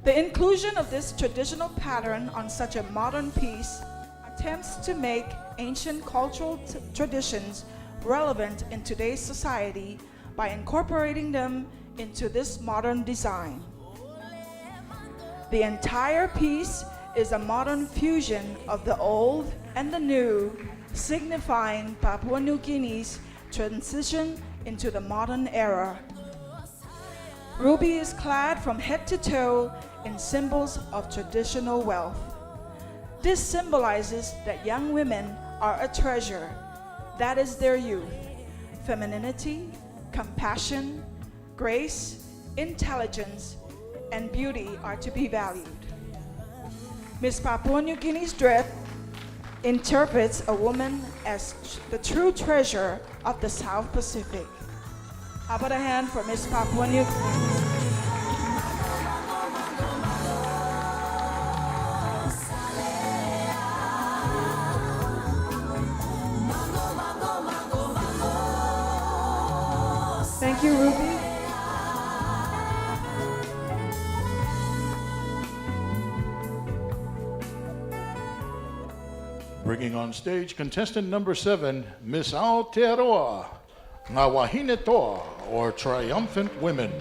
The inclusion of this traditional pattern on such a modern piece attempts to make ancient cultural traditions relevant in today's society by incorporating them into this modern design. The entire piece is a modern fusion of the old and the new, signifying Papua New Guinea's transition into the modern era. Ruby is clad from head to toe in symbols of traditional wealth. This symbolizes that young women are a treasure, that is their youth. Femininity, compassion, grace, intelligence, and beauty are to be valued. Miss Papua New Guinea's dress interprets a woman as the true treasure of the South Pacific. How about a hand for Miss Papua New Guinea? Thank you, Ruby. Bringing on stage contestant number 7, Miss Aotearoa, Ngā Wahine Toa, or Triumphant Women.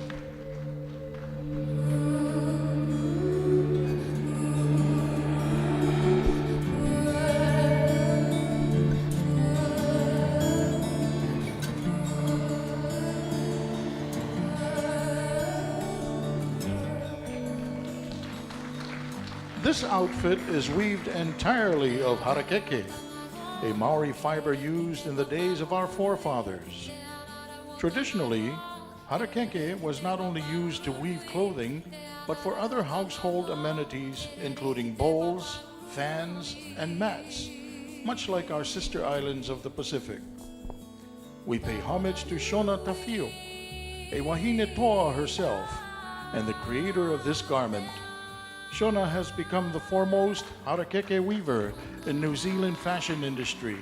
This outfit is weaved entirely of harakeke, a Maori fiber used in the days of our forefathers. Traditionally, harakeke was not only used to weave clothing, but for other household amenities, including bowls, fans, and mats, much like our sister islands of the Pacific. We pay homage to Shona Tafio, a Wahine Toa herself, and the creator of this garment. Shona has become the foremost harakeke weaver in New Zealand fashion industry,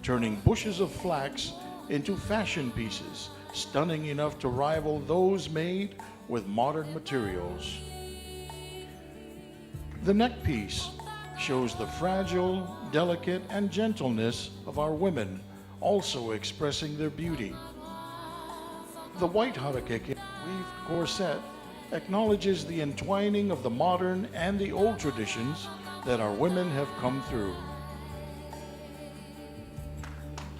turning bushes of flax into fashion pieces, stunning enough to rival those made with modern materials. The neck piece shows the fragile, delicate, and gentleness of our women, also expressing their beauty. The white harakeke weaved corset acknowledges the entwining of the modern and the old traditions that our women have come through.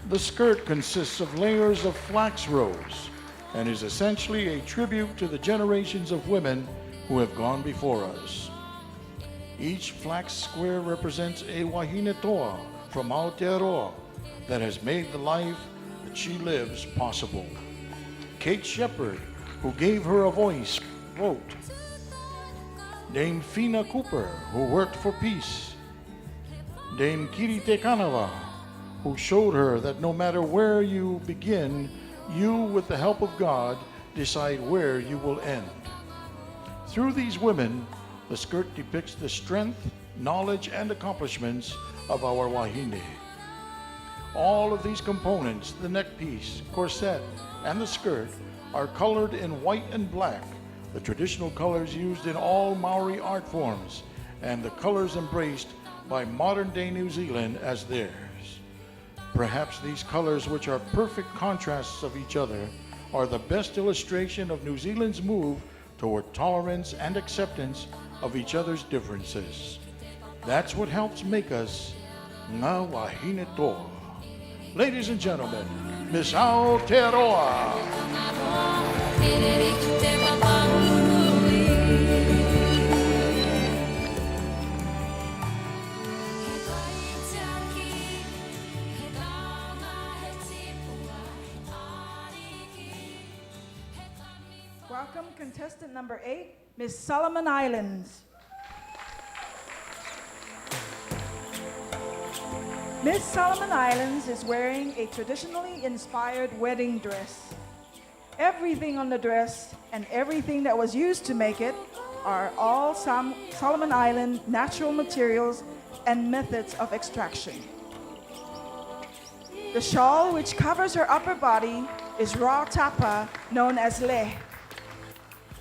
The skirt consists of layers of flax rows and is essentially a tribute to the generations of women who have gone before us. Each flax square represents a Wahine Toa from Aotearoa that has made the life that she lives possible. Kate Shepherd, who gave her a voice, wrote. Dame Fina Cooper, who worked for peace. Dame Kiri Te Kanava, who showed her that no matter where you begin, you, with the help of God, decide where you will end. Through these women, the skirt depicts the strength, knowledge, and accomplishments of our Wahine. All of these components, the neck piece, corset, and the skirt, are colored in white and black, the traditional colors used in all Maori art forms, and the colors embraced by modern-day New Zealand as theirs. Perhaps these colors, which are perfect contrasts of each other, are the best illustration of New Zealand's move toward tolerance and acceptance of each other's differences. That's what helps make us Ngā Wahine Toa. Ladies and gentlemen, Miss Aotearoa. Welcome contestant number 8, Miss Solomon Islands. Miss Solomon Islands is wearing a traditionally inspired wedding dress. Everything on the dress and everything that was used to make it are all Solomon Island natural materials and methods of extraction. The shawl, which covers her upper body, is raw tapa known as leh,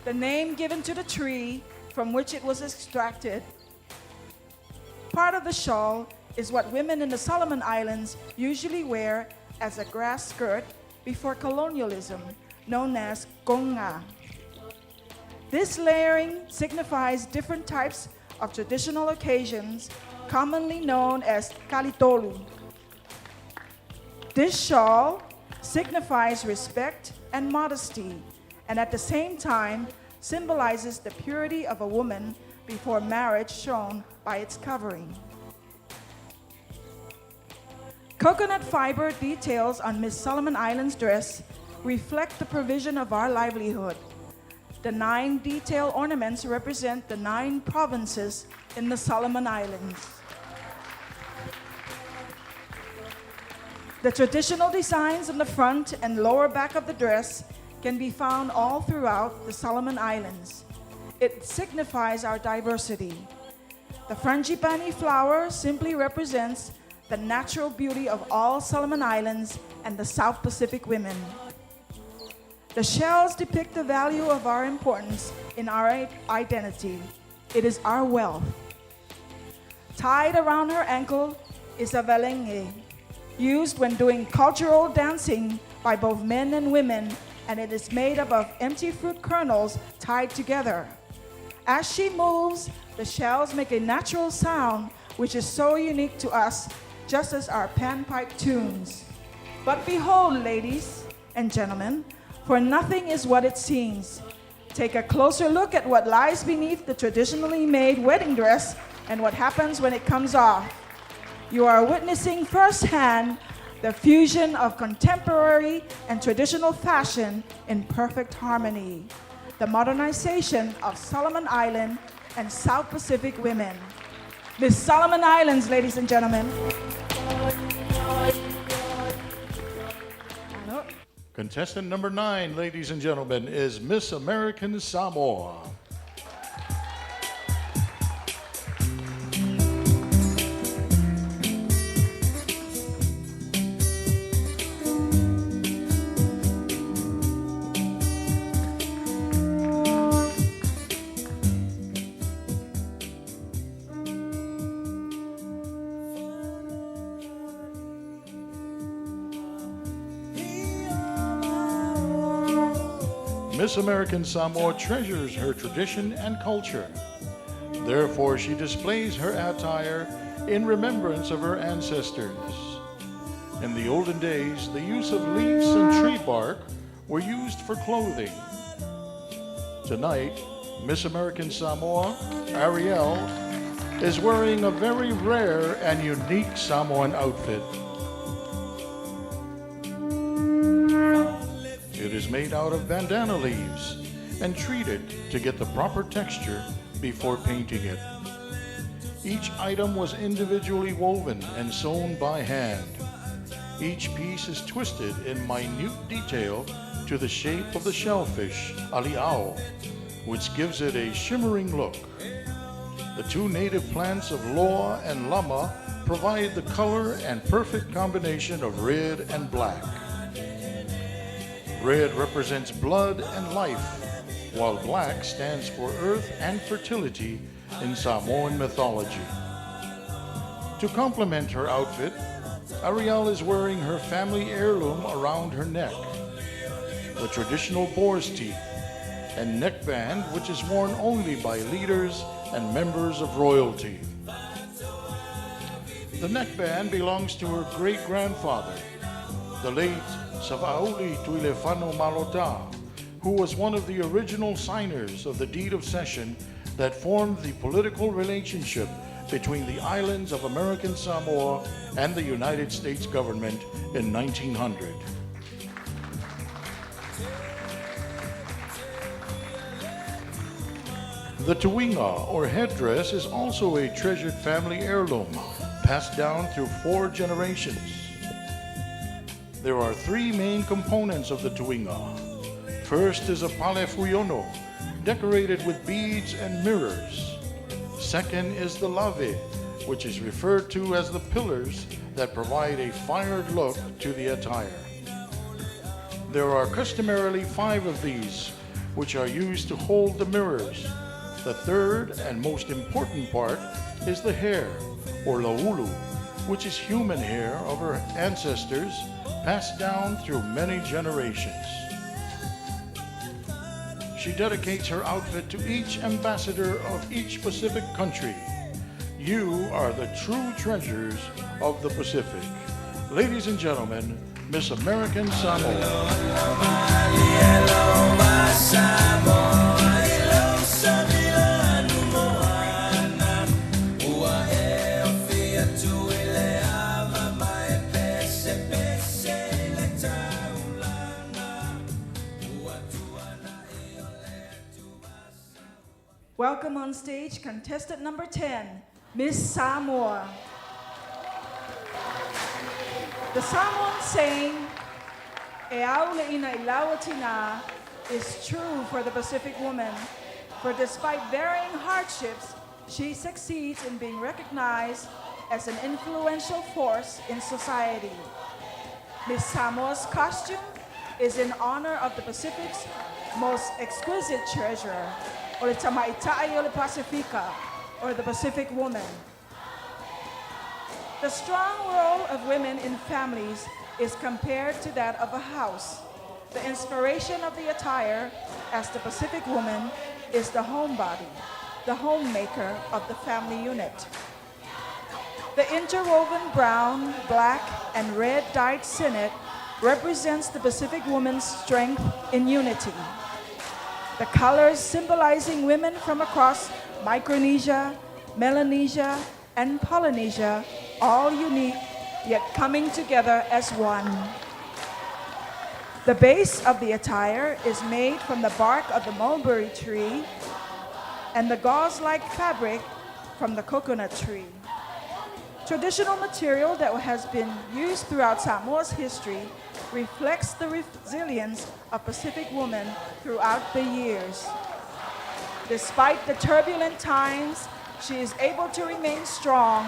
the name given to the tree from which it was extracted. Part of the shawl is what women in the Solomon Islands usually wear as a grass skirt before colonialism, known as gonga. This layering signifies different types of traditional occasions, commonly known as kalitolu. This shawl signifies respect and modesty, and at the same time symbolizes the purity of a woman before marriage shown by its covering. Coconut fiber details on Miss Solomon Islands dress reflect the provision of our livelihood. The 9 detail ornaments represent the 9 provinces in the Solomon Islands. The traditional designs on the front and lower back of the dress can be found all throughout the Solomon Islands. It signifies our diversity. The frangipani flower simply represents the natural beauty of all Solomon Islands and the South Pacific women. The shells depict the value of our importance in our identity. It is our wealth. Tied around her ankle is a valenge, used when doing cultural dancing by both men and women, and it is made up of empty fruit kernels tied together. As she moves, the shells make a natural sound which is so unique to us, just as our panpipe tunes. But behold, ladies and gentlemen, for nothing is what it seems. Take a closer look at what lies beneath the traditionally made wedding dress and what happens when it comes off. You are witnessing firsthand the fusion of contemporary and traditional fashion in perfect harmony. The modernization of Solomon Island and South Pacific women. Miss Solomon Islands, ladies and gentlemen. Contestant number 9, ladies and gentlemen, is Miss American Samoa. Miss American Samoa treasures her tradition and culture. Therefore, she displays her attire in remembrance of her ancestors. In the olden days, the use of leaves and tree bark were used for clothing. Tonight, Miss American Samoa, Ariel, is wearing a very rare and unique Samoan outfit. It is made out of bandana leaves and treated to get the proper texture before painting it. Each item was individually woven and sewn by hand. Each piece is twisted in minute detail to the shape of the shellfish, aliao, which gives it a shimmering look. The 2 native plants of loa and lama provide the color and perfect combination of red and black. Red represents blood and life, while black stands for earth and fertility in Samoan mythology. To complement her outfit, Ariel is wearing her family heirloom around her neck, the traditional boar's teeth, and neckband, which is worn only by leaders and members of royalty. The neckband belongs to her great-grandfather, the late Savauli Tuilefano Malota, who was one of the original signers of the deed of cession that formed the political relationship between the islands of American Samoa and the United States government in 1900. The tuinga, or headdress, is also a treasured family heirloom, passed down through 4 generations. There are 3 main components of the tuinga. First is a palefuyono, decorated with beads and mirrors. Second is the lave, which is referred to as the pillars that provide a fired look to the attire. There are customarily 5 of these, which are used to hold the mirrors. The third and most important part is the hair, or laulu, which is human hair of her ancestors, passed down through many generations. she dedicates her outfit to each ambassador of each Pacific country. You are the true treasures of the Pacific. Ladies and gentlemen, Miss American Samoa. Welcome on stage, contestant number 10, Miss Samoa. The Samoan saying, "E au le'ina ilawa tina," is true for the Pacific woman, for despite varying hardships, she succeeds in being recognized as an influential force in society. Miss Samoa's costume is in honor of the Pacific's most exquisite treasure, or the Tamaitai o le Pacifica, or the Pacific woman. The strong role of women in families is compared to that of a house. The inspiration of the attire as the Pacific woman is the homebody, the homemaker of the family unit. The interwoven brown, black, and red dyed sinnet represents the Pacific woman's strength in unity. The colors symbolizing women from across Micronesia, Melanesia, and Polynesia, all unique, yet coming together as one. The base of the attire is made from the bark of the mulberry tree and the gauze-like fabric from the coconut tree. Traditional material that has been used throughout Samoa's history reflects the resilience of Pacific women throughout the years. Despite the turbulent times, she is able to remain strong,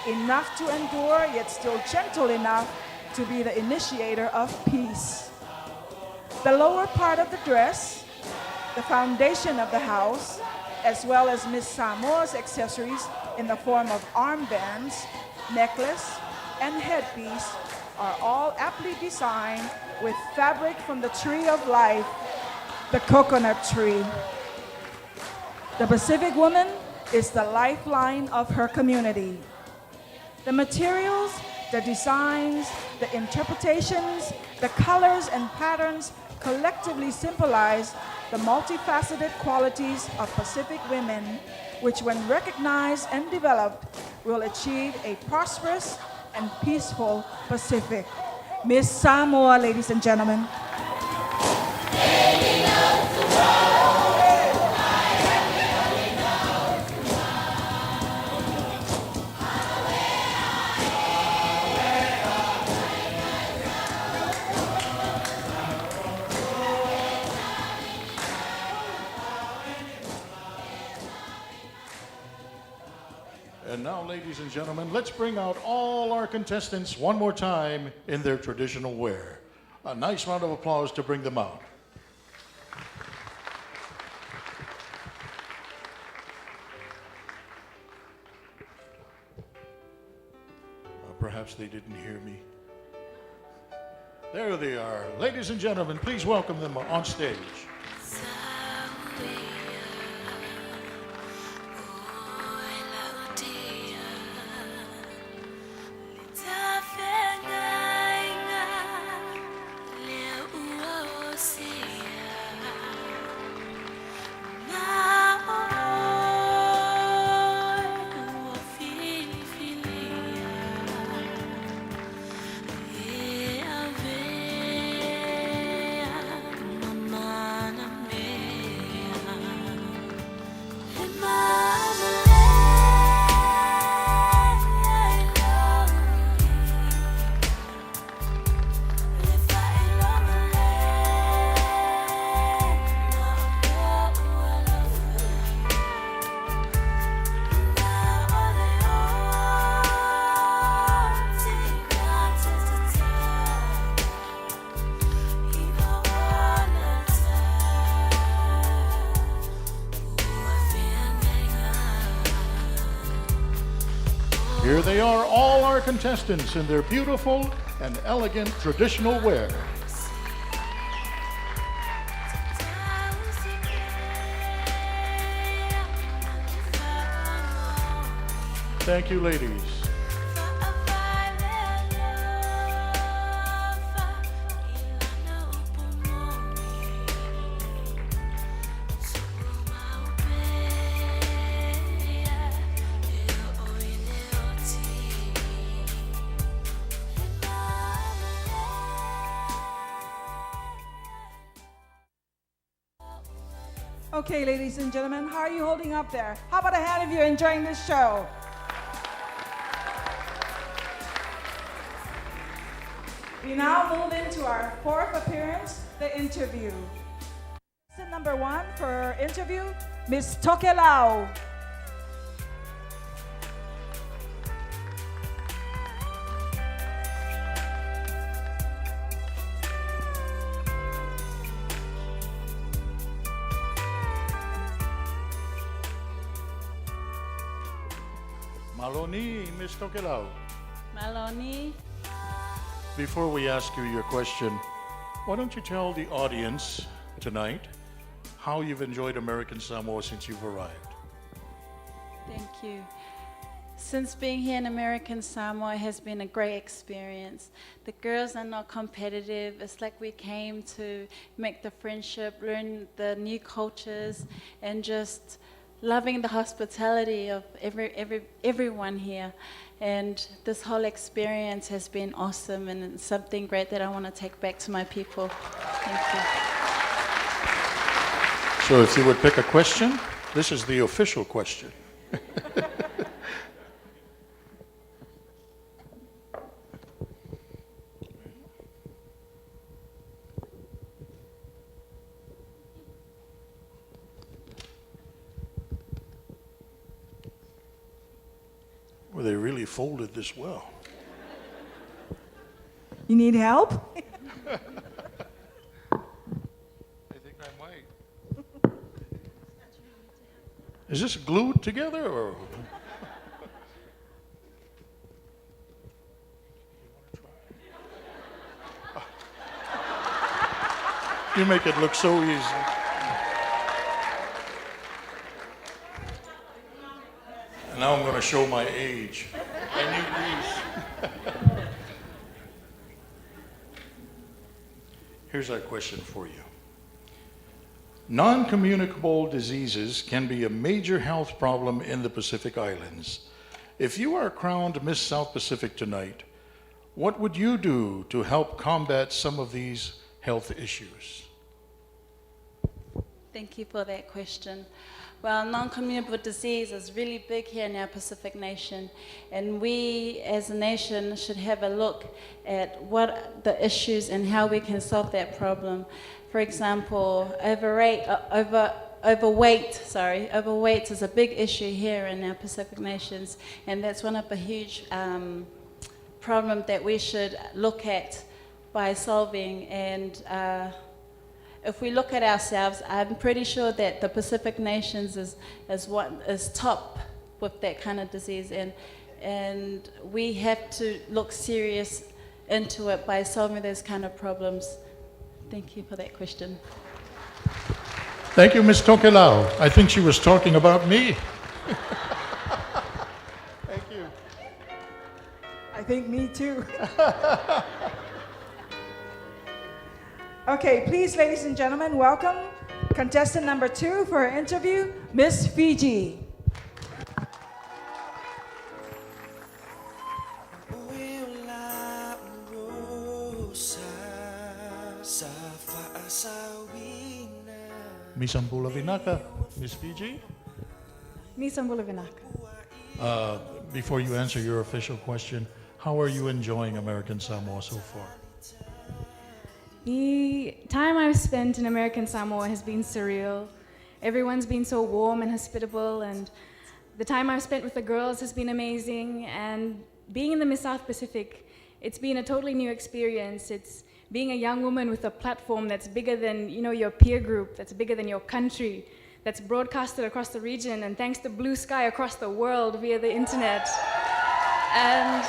enough to endure, yet still gentle enough to be the initiator of peace. The lower part of the dress, the foundation of the house, as well as Miss Samoa's accessories in the form of armbands, necklace, and headpiece are all aptly designed with fabric from the tree of life, the coconut tree. The Pacific woman is the lifeline of her community. The materials, the designs, the interpretations, the colors and patterns collectively symbolize the multifaceted qualities of Pacific women, which when recognized and developed will achieve a prosperous and peaceful Pacific. Miss Samoa, ladies and gentlemen. And now, ladies and gentlemen, let's bring out all our contestants one more time in their traditional wear. A nice round of applause to bring them out. Perhaps they didn't hear me. There they are. Ladies and gentlemen, please welcome them on stage. Here they are, all our contestants in their beautiful and elegant traditional wear. Thank you, ladies. Okay, ladies and gentlemen, how are you holding up there? How about a hand if you're enjoying this show? We now move into our fourth appearance, the interview. Number 1 for interview, Miss Tokelao. Maloni, Miss Tokelao. Maloni. Before we ask you your question, why don't you tell the audience tonight how you've enjoyed American Samoa since you've arrived? Thank you. Since being here in American Samoa has been a great experience. The girls are not competitive. It's like we came to make the friendship, learn the new cultures, and just loving the hospitality of everyone here. And this whole experience has been awesome, and it's something great that I want to take back to my people. Thank you. So if you would pick a question, this is the official question. Well, they really folded this well. You need help? I think I might. Is this glued together or? You make it look so easy. And now I'm going to show my age. I need these. Here's our question for you. Non-communicable diseases can be a major health problem in the Pacific Islands. If you are crowned Miss South Pacific tonight, what would you do to help combat some of these health issues? Thank you for that question. Well, non-communicable disease is really big here in our Pacific nation, and we as a nation should have a look at what the issues and how we can solve that problem. For example, overweight is a big issue here in our Pacific nations, and that's one of the huge problems that we should look at by solving. And if we look at ourselves, I'm pretty sure that the Pacific nations is top with that kind of disease, and we have to look serious into it by solving those kind of problems. Thank you for that question. Thank you, Ms. Tokelao. I think she was talking about me. Thank you. I think me too. Okay, please, ladies and gentlemen, welcome contestant number 2 for her interview, Miss Fiji. Misambula Vinaka, Miss Fiji. Misambula Vinaka. Before you answer your official question, how are you enjoying American Samoa so far? The time I've spent in American Samoa has been surreal. Everyone's been so warm and hospitable, and the time I've spent with the girls has been amazing. And being in the Miss South Pacific, it's been a totally new experience. It's being a young woman with a platform that's bigger than your peer group, that's bigger than your country, that's broadcasted across the region, and thanks to blue sky across the world via the internet. And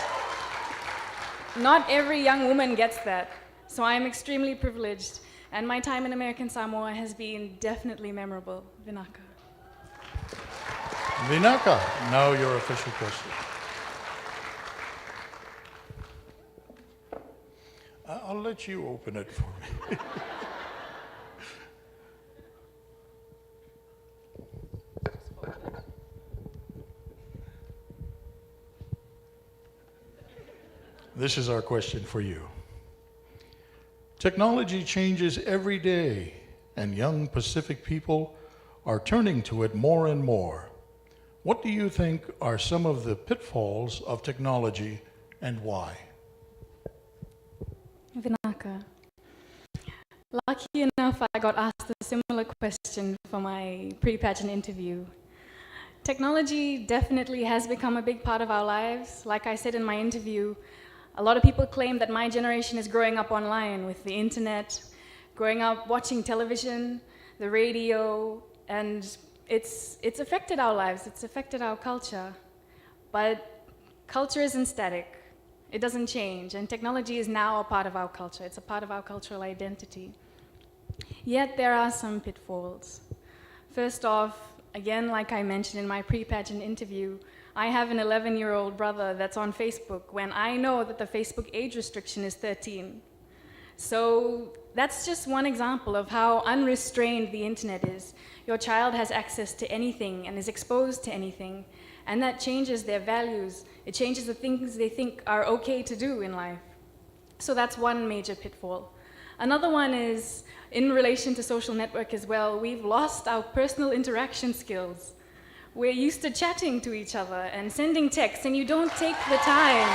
not every young woman gets that. So I am extremely privileged, and my time in American Samoa has been definitely memorable. Vinaka. Vinaka, now your official question. I'll let you open it for me. This is our question for you. Technology changes every day, and young Pacific people are turning to it more and more. What do you think are some of the pitfalls of technology and why? Vinaka. Lucky enough, I got asked a similar question for my pre-pageant interview. Technology definitely has become a big part of our lives. Like I said in my interview, a lot of people claim that my generation is growing up online with the internet, growing up watching television, the radio, and it's affected our lives, it's affected our culture. But culture isn't static. It doesn't change, and technology is now a part of our culture. It's a part of our cultural identity. Yet there are some pitfalls. First off, again, like I mentioned in my pre-pageant interview, I have an 11-year-old brother that's on Facebook when I know that the Facebook age restriction is 13. So that's just one example of how unrestrained the internet is. Your child has access to anything and is exposed to anything, and that changes their values. It changes the things they think are okay to do in life. So that's one major pitfall. Another one is, in relation to social network as well, we've lost our personal interaction skills. We're used to chatting to each other and sending texts, and you don't take the time.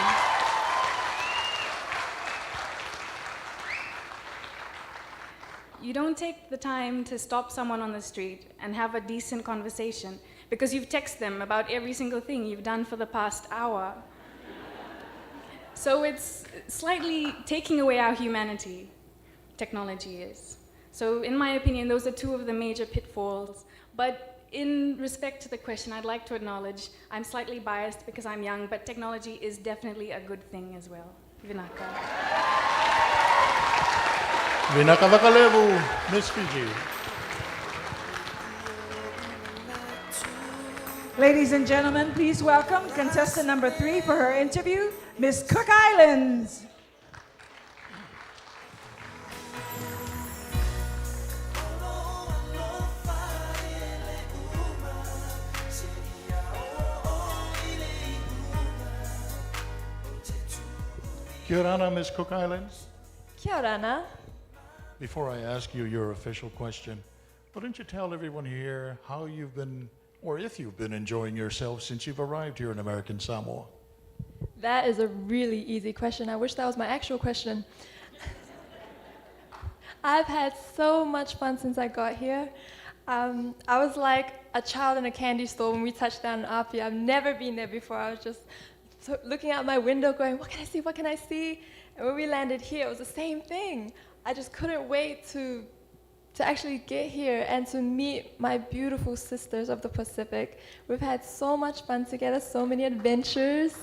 You don't take the time to stop someone on the street and have a decent conversation because you've texted them about every single thing you've done for the past hour. So it's slightly taking away our humanity, technology is. So in my opinion, those are two of the major pitfalls. But in respect to the question, I'd like to acknowledge I'm slightly biased because I'm young, but technology is definitely a good thing as well. Vinaka. Vinaka Vakalevu, Miss Fiji. Ladies and gentlemen, please welcome contestant number 3 for her interview, Miss Cook Islands. Kia ora, Miss Cook Islands. Kia ora. Before I ask you your official question, why don't you tell everyone here how you've been, or if you've been enjoying yourself since you've arrived here in American Samoa? That is a really easy question. I wish that was my actual question. I've had so much fun since I got here. I was like a child in a candy store when we touched down in Apia. I've never been there before. I was just looking out my window going, what can I see, what can I see? And when we landed here, it was the same thing. I just couldn't wait to actually get here and to meet my beautiful sisters of the Pacific. We've had so much fun together, so many adventures.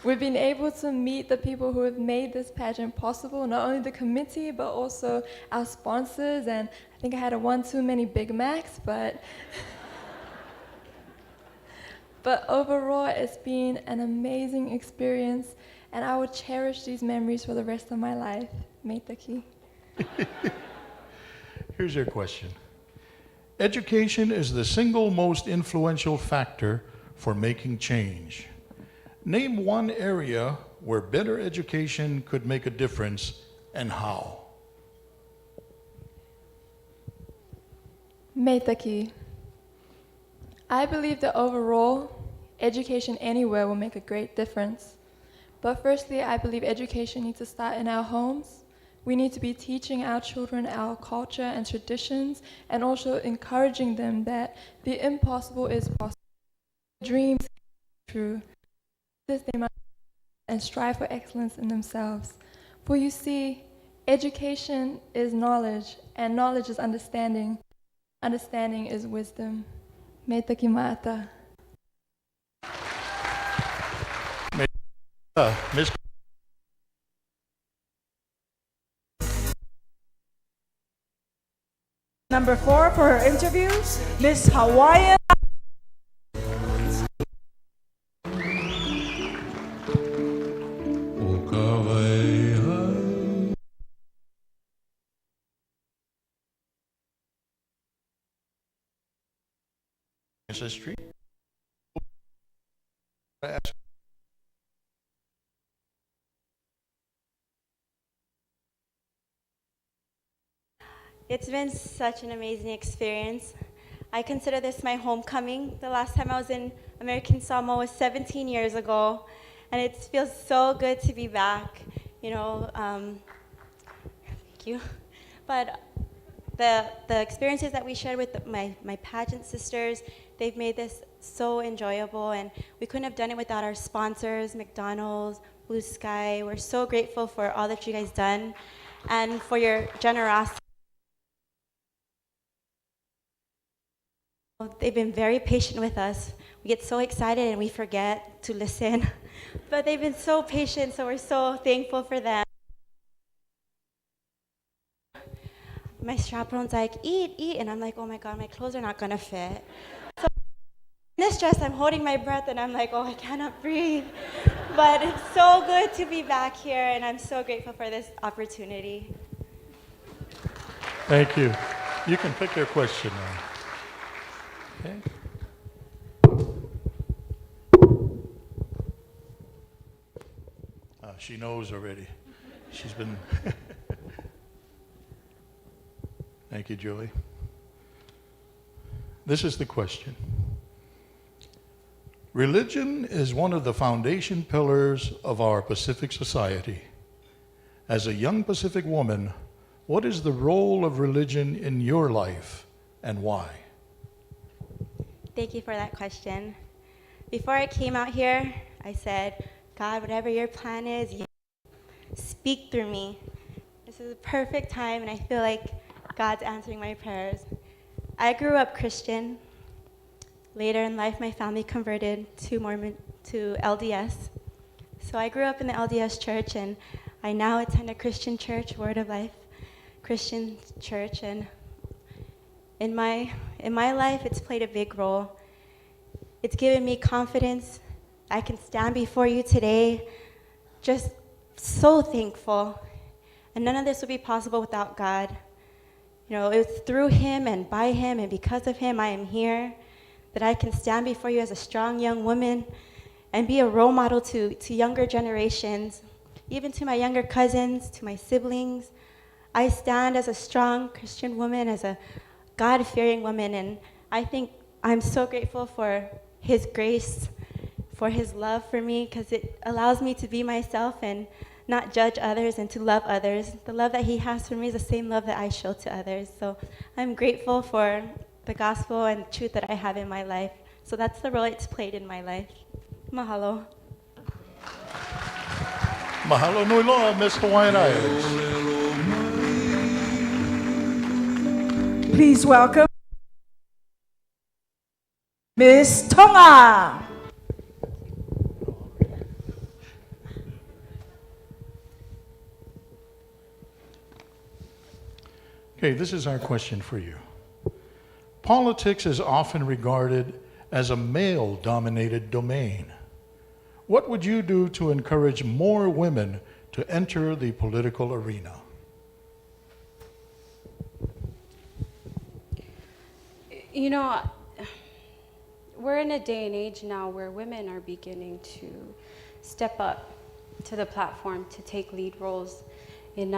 We've been able to meet the people who have made this pageant possible, not only the committee, but also our sponsors. And I think I had a one too many Big Macs, but overall, it's been an amazing experience, and I will cherish these memories for the rest of my life. Meitaki. Here's your question. Education is the single most influential factor for making change. Name one area where better education could make a difference and how. Meitaki. I believe that overall, education anywhere will make a great difference. But firstly, I believe education needs to start in our homes. We need to be teaching our children our culture and traditions, and also encouraging them that the impossible is possible. Dreams are true. This they must and strive for excellence in themselves. For you see, education is knowledge, and knowledge is understanding. Understanding is wisdom. Meitaki mata. Miss Number 4 for her interview, Miss Hawaiian. ancestry. It's been such an amazing experience. I consider this my homecoming. The last time I was in American Samoa was 17 years ago, and it feels so good to be back. Thank you. But the experiences that we shared with my pageant sisters, they've made this so enjoyable, and we couldn't have done it without our sponsors, McDonald's, Blue Sky. We're so grateful for all that you guys done and for your generosity. They've been very patient with us. We get so excited and we forget to listen, but they've been so patient, so we're so thankful for them. My chaperone's like, eat, and I'm like, oh my God, my clothes are not gonna fit. So in this dress, I'm holding my breath and I'm like, oh, I cannot breathe. But it's so good to be back here, and I'm so grateful for this opportunity. Thank you. You can pick your question now. Okay. She knows already. She's been. Thank you, Julie. This is the question. Religion is one of the foundation pillars of our Pacific society. As a young Pacific woman, what is the role of religion in your life and why? Thank you for that question. Before I came out here, I said, God, whatever your plan is, you speak through me. This is a perfect time, and I feel like God's answering my prayers. I grew up Christian. Later in life, my family converted to LDS. So I grew up in the LDS church, and I now attend a Christian church, Word of Life Christian church, and in my life, it's played a big role. It's given me confidence. I can stand before you today just so thankful. And none of this would be possible without God. It's through him and by him and because of him I am here, that I can stand before you as a strong young woman and be a role model to younger generations, even to my younger cousins, to my siblings. I stand as a strong Christian woman, as a God-fearing woman, and I think I'm so grateful for his grace, for his love for me, because it allows me to be myself and not judge others and to love others. The love that he has for me is the same love that I show to others. So I'm grateful for the gospel and the truth that I have in my life. So that's the role it's played in my life. Mahalo. Mahalo nui loa, Miss Hawaiian Islands. Please welcome Miss Tonga. Okay, this is our question for you. Politics is often regarded as a male-dominated domain. What would you do to encourage more women to enter the political arena? We're in a day and age now where women are beginning to step up to the platform to take lead roles in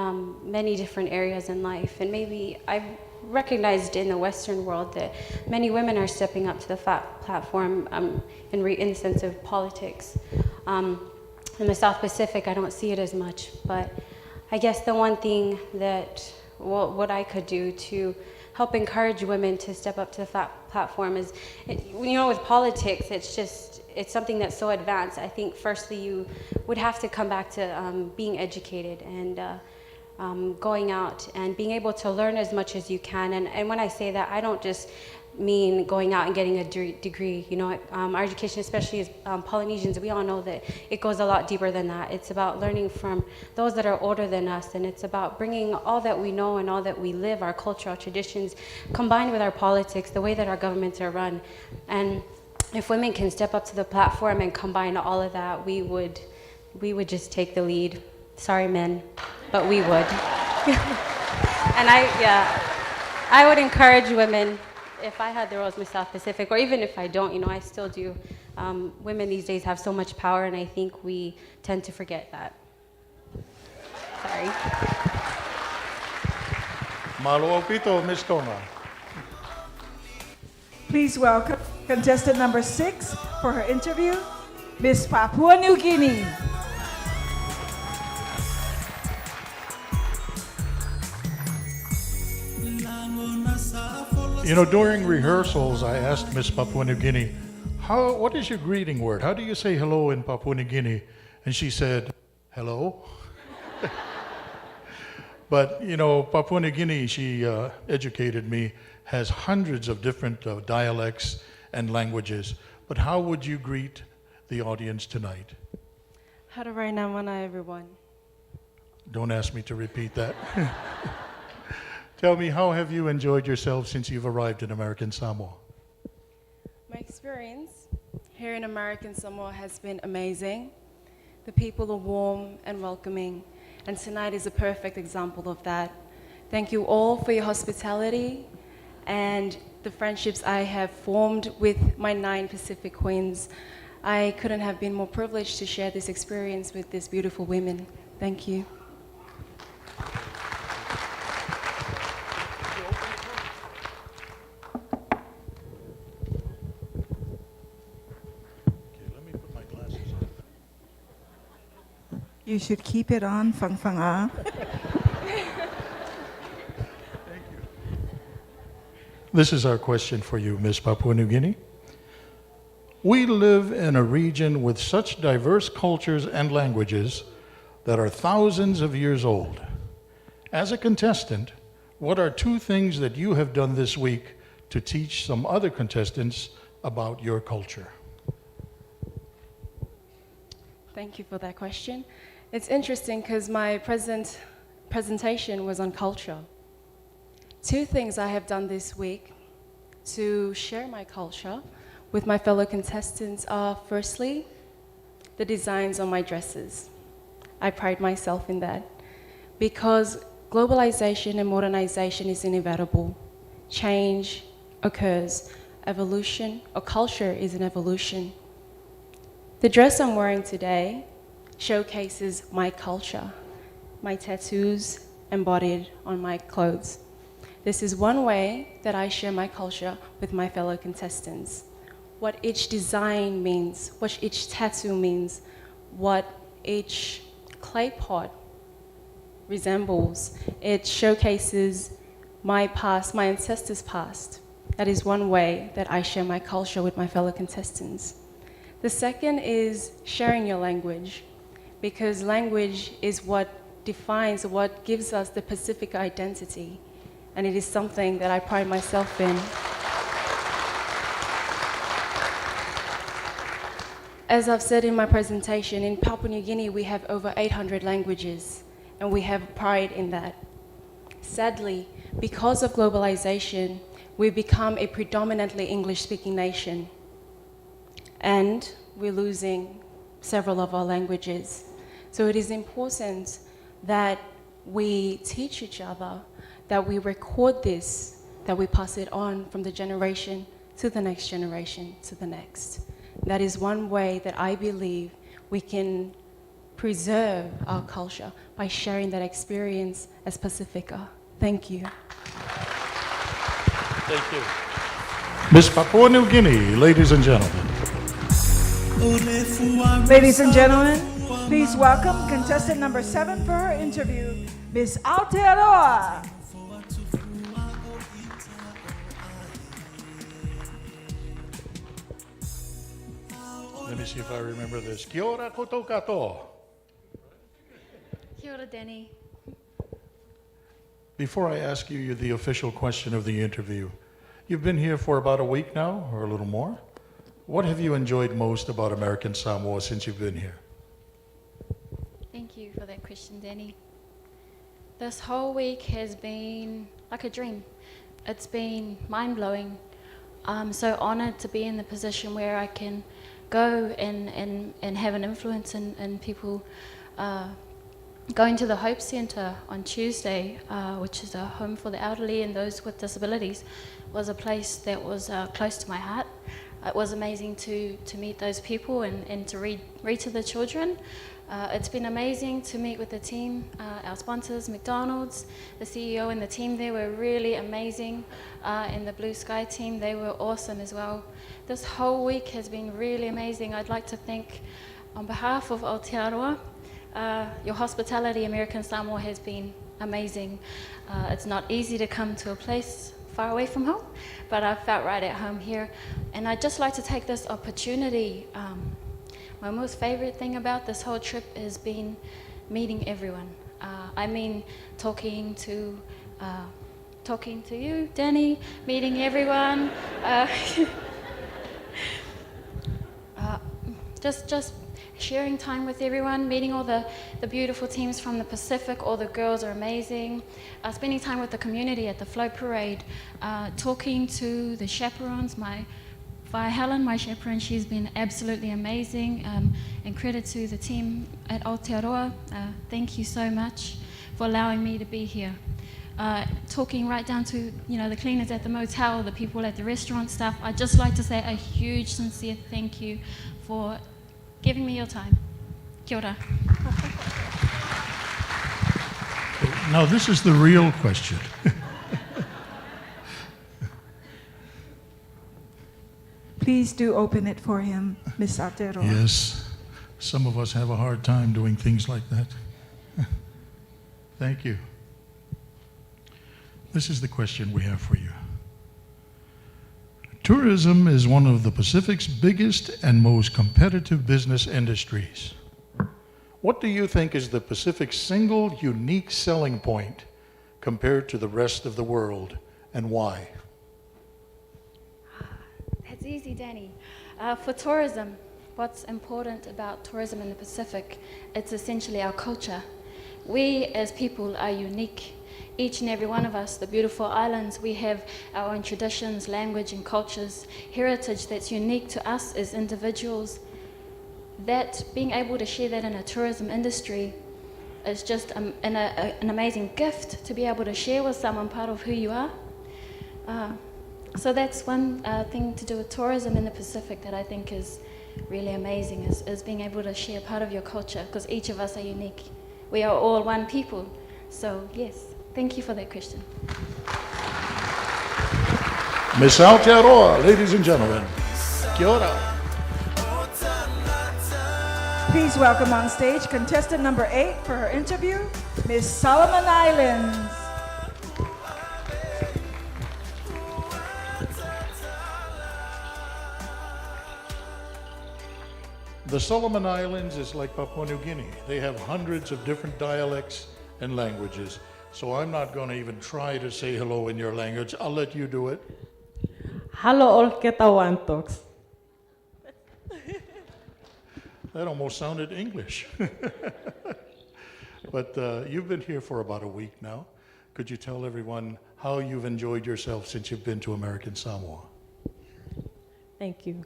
many different areas in life. And maybe I've recognized in the Western world that many women are stepping up to the platform in the sense of politics. In the South Pacific, I don't see it as much, but I guess the one thing that what I could do to help encourage women to step up to the platform is, with politics, it's something that's so advanced. I think firstly you would have to come back to being educated and going out and being able to learn as much as you can. And when I say that, I don't just mean going out and getting a degree. Our education, especially as Polynesians, we all know that it goes a lot deeper than that. It's about learning from those that are older than us, and it's about bringing all that we know and all that we live, our culture, our traditions, combined with our politics, the way that our governments are run. And if women can step up to the platform and combine all of that, we would just take the lead. Sorry, men, but we would. And I would encourage women, if I had the role as Miss South Pacific, or even if I don't, you know, I still do. Women these days have so much power, and I think we tend to forget that. Sorry. Malo pito, Miss Tonga. Please welcome contestant number 6 for her interview, Miss Papua New Guinea. You know, during rehearsals, I asked Miss Papua New Guinea, what is your greeting word? How do you say hello in Papua New Guinea? And she said, hello. But, you know, Papua New Guinea, she educated me, has hundreds of different dialects and languages. But how would you greet the audience tonight? Haraina mana, everyone. Don't ask me to repeat that. Tell me, how have you enjoyed yourself since you've arrived in American Samoa? My experience here in American Samoa has been amazing. The people are warm and welcoming, and tonight is a perfect example of that. Thank you all for your hospitality and the friendships I have formed with my 9 Pacific Queens. I couldn't have been more privileged to share this experience with these beautiful women. Thank you. You should keep it on, Fang Fang Ah. This is our question for you, Miss Papua New Guinea. We live in a region with such diverse cultures and languages that are thousands of years old. As a contestant, what are 2 things that you have done this week to teach some other contestants about your culture? Thank you for that question. It's interesting because my presentation was on culture. 2 things I have done this week to share my culture with my fellow contestants are, firstly, the designs on my dresses. I pride myself in that because globalization and modernization is inevitable. Change occurs. Evolution, or culture, is an evolution. The dress I'm wearing today showcases my culture, my tattoos embodied on my clothes. This is one way that I share my culture with my fellow contestants. What each design means, what each tattoo means, what each clay pot resembles. It showcases my past, my ancestors' past. That is one way that I share my culture with my fellow contestants. The second is sharing your language, because language is what defines, what gives us the Pacific identity, and it is something that I pride myself in. As I've said in my presentation, in Papua New Guinea we have over 800 languages, and we have pride in that. Sadly, because of globalization, we've become a predominantly English-speaking nation, and we're losing several of our languages. So it is important that we teach each other, that we record this, that we pass it on from the generation to the next generation to the next. That is one way that I believe we can preserve our culture, by sharing that experience as Pacifica. Thank you. Thank you. Miss Papua New Guinea, ladies and gentlemen. Ladies and gentlemen, please welcome contestant number 7 for her interview, Miss Aotearoa. Let me see if I remember this. Kia ora koutou katoa. Kia ora, Danny. Before I ask you the official question of the interview, you've been here for about a week now, or a little more. What have you enjoyed most about American Samoa since you've been here? Thank you for that question, Danny. This whole week has been like a dream. It's been mind-blowing. I'm so honored to be in the position where I can go and have an influence in people. Going to the Hope Centre on Tuesday, which is a home for the elderly and those with disabilities, was a place that was close to my heart. It was amazing to meet those people and to read to the children. It's been amazing to meet with the team, our sponsors, McDonald's, the CEO and the team there were really amazing. And the Blue Sky team, they were awesome as well. This whole week has been really amazing. I'd like to thank, on behalf of Aotearoa, your hospitality, American Samoa, has been amazing. It's not easy to come to a place far away from home, but I felt right at home here. And I'd just like to take this opportunity. My most favorite thing about this whole trip has been meeting everyone. I mean, talking to you, Danny, meeting everyone. Just sharing time with everyone, meeting all the beautiful teams from the Pacific. All the girls are amazing. Spending time with the community at the float parade, talking to the chaperones. Helen, my chaperone, she's been absolutely amazing. And credit to the team at Aotearoa. Thank you so much for allowing me to be here. Talking right down to the cleaners at the motel, the people at the restaurant staff. I'd just like to say a huge, sincere thank you for giving me your time. Kia ora. Now this is the real question. Please do open it for him, Ms. Aotearoa. Yes, some of us have a hard time doing things like that. Thank you. This is the question we have for you. Tourism is one of the Pacific's biggest and most competitive business industries. What do you think is the Pacific's single unique selling point compared to the rest of the world, and why? That's easy, Danny. For tourism, what's important about tourism in the Pacific, it's essentially our culture. We as people are unique. Each and every one of us, the beautiful islands, we have our own traditions, language and cultures, heritage that's unique to us as individuals. That being able to share that in a tourism industry is just an amazing gift to be able to share with someone part of who you are. So that's one thing to do with tourism in the Pacific that I think is really amazing, is being able to share part of your culture, because each of us are unique. We are all one people. So yes, thank you for that question. Miss Aotearoa, ladies and gentlemen. Kia ora. Please welcome on stage contestant number 8 for her interview, Miss Solomon Islands. The Solomon Islands is like Papua New Guinea. They have hundreds of different dialects and languages. So I'm not going to even try to say hello in your language. I'll let you do it. Halo ol ketawantoks. That almost sounded English. But you've been here for about a week now. Could you tell everyone how you've enjoyed yourself since you've been to American Samoa? Thank you.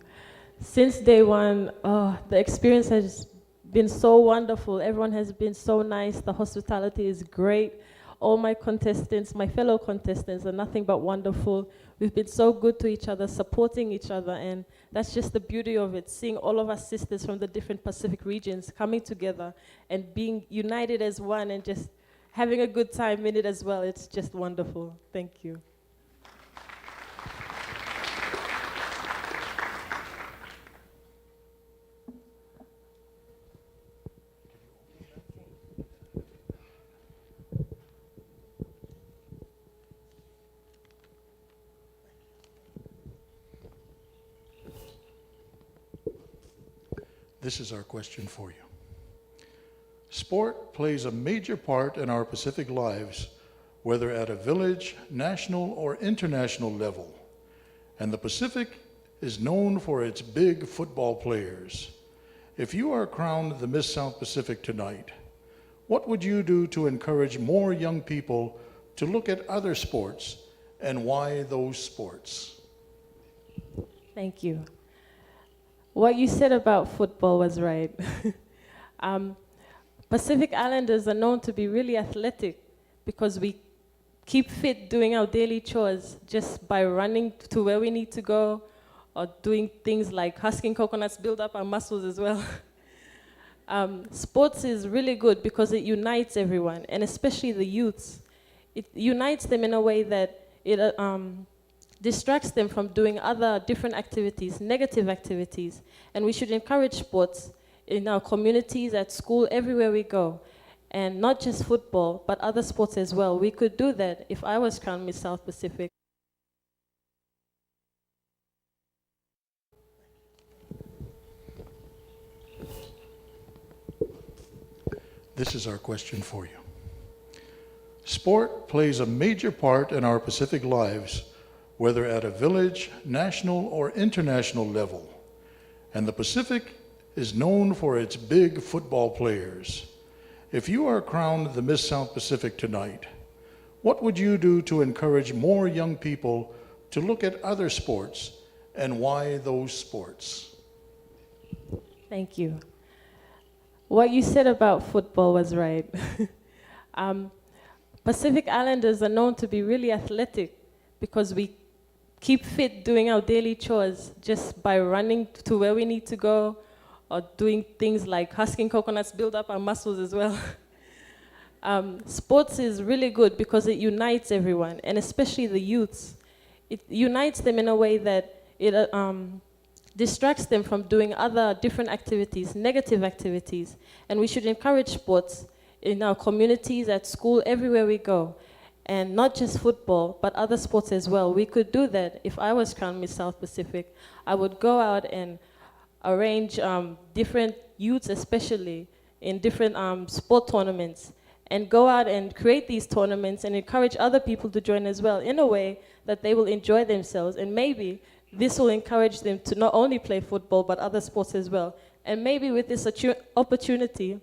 Since day one, the experience has been so wonderful. Everyone has been so nice. The hospitality is great. All my contestants, my fellow contestants, are nothing but wonderful. We've been so good to each other, supporting each other, and that's just the beauty of it, seeing all of our sisters from the different Pacific regions coming together and being united as one and just having a good time in it as well. It's just wonderful. Thank you. This is our question for you. Sport plays a major part in our Pacific lives, whether at a village, national, or international level. And the Pacific is known for its big football players. If you are crowned the Miss South Pacific tonight, what would you do to encourage more young people to look at other sports, and why those sports? Thank you. What you said about football was right. Pacific Islanders are known to be really athletic because we keep fit doing our daily chores just by running to where we need to go, or doing things like husking coconuts, build up our muscles as well. Sports is really good because it unites everyone, and especially the youths. It unites them in a way that it distracts them from doing other different activities, negative activities. And we should encourage sports in our communities, at school, everywhere we go. And not just football, but other sports as well. We could do that if I was Crown Miss South Pacific. This is our question for you. Sport plays a major part in our Pacific lives, whether at a village, national, or international level. And the Pacific is known for its big football players. If you are crowned the Miss South Pacific tonight, what would you do to encourage more young people to look at other sports, and why those sports? Thank you. What you said about football was right. Pacific Islanders are known to be really athletic because we keep fit doing our daily chores just by running to where we need to go, or doing things like husking coconuts, build up our muscles as well. Sports is really good because it unites everyone, and especially the youths. It unites them in a way that it distracts them from doing other different activities, negative activities. And we should encourage sports in our communities, at school, everywhere we go. And not just football, but other sports as well. We could do that. If I was Crown Miss South Pacific, I would go out and arrange different youths, especially in different sport tournaments, and go out and create these tournaments and encourage other people to join as well, in a way that they will enjoy themselves. And maybe this will encourage them to not only play football, but other sports as well. And maybe with this opportunity,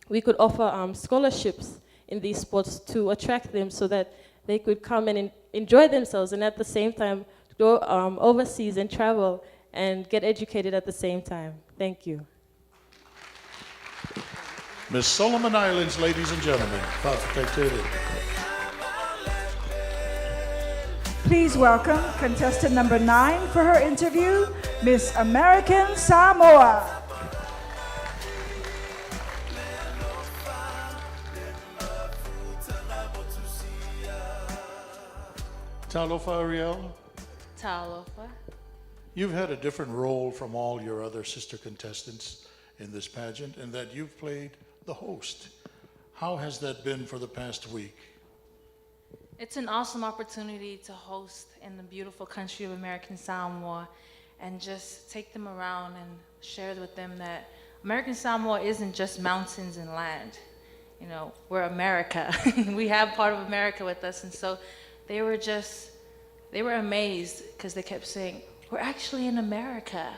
we could offer scholarships in these sports to attract them so that they could come and enjoy themselves, and at the same time go overseas and travel and get educated at the same time. Thank you. Miss Solomon Islands, ladies and gentlemen. Please welcome contestant number 9 for her interview, Miss American Samoa. Talofa Ariel, Talofa. you've had a different role from all your other sister contestants in this pageant, in that you've played the host. How has that been for the past week? It's an awesome opportunity to host in the beautiful country of American Samoa and just take them around and share with them that American Samoa isn't just mountains and land. You know, we're America. We have part of America with us. And so they were amazed because they kept saying, we're actually in America.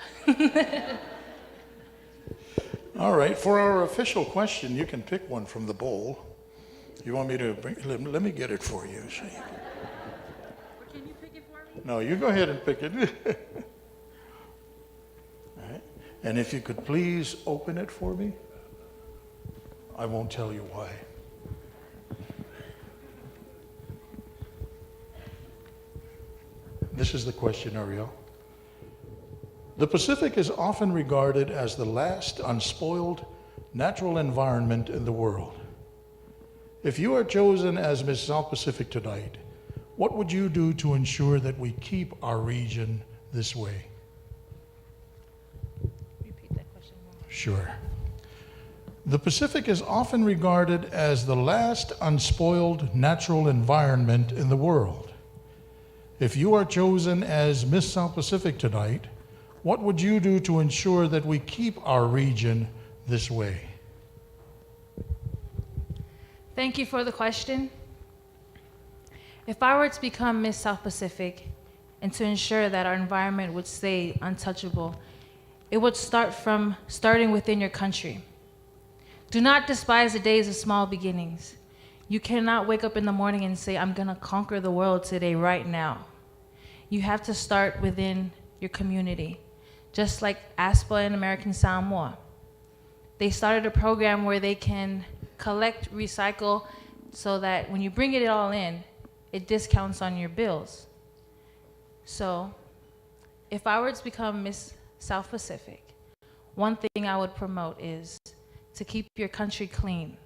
All right, for our official question, you can pick one from the bowl. You want me to bring, let me get it for you. Can you pick it for me? No, you go ahead and pick it. All right. And if you could please open it for me. I won't tell you why. This is the question, Ariel. The Pacific is often regarded as the last unspoiled natural environment in the world. If you are chosen as Miss South Pacific tonight, what would you do to ensure that we keep our region this way? Repeat that question more. Sure. The Pacific is often regarded as the last unspoiled natural environment in the world. If you are chosen as Miss South Pacific tonight, what would you do to ensure that we keep our region this way? Thank you for the question. If I were to become Miss South Pacific and to ensure that our environment would stay untouchable, it would starting within your country. Do not despise the days of small beginnings. You cannot wake up in the morning and say, I'm gonna conquer the world today, right now. You have to start within your community. Just like ASPA in American Samoa. They started a program where they can collect, recycle, so that when you bring it all in, it discounts on your bills. So if I were to become Miss South Pacific, one thing I would promote is to keep your country clean.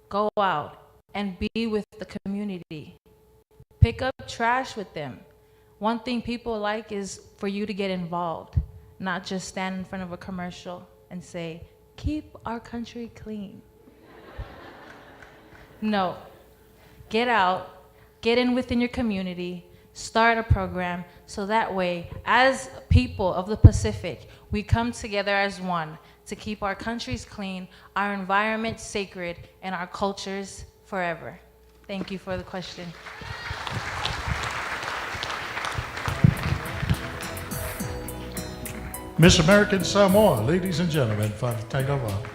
Go out and be with the community. Pick up trash with them. One thing people like is for you to get involved, not just stand in front of a commercial and say, keep our country clean. No, get out, get in within your community, start a program, so that way, as people of the Pacific, we come together as one to keep our countries clean, our environment sacred, and our cultures forever. Thank you for the question. Miss American Samoa, ladies and gentlemen, Taitava.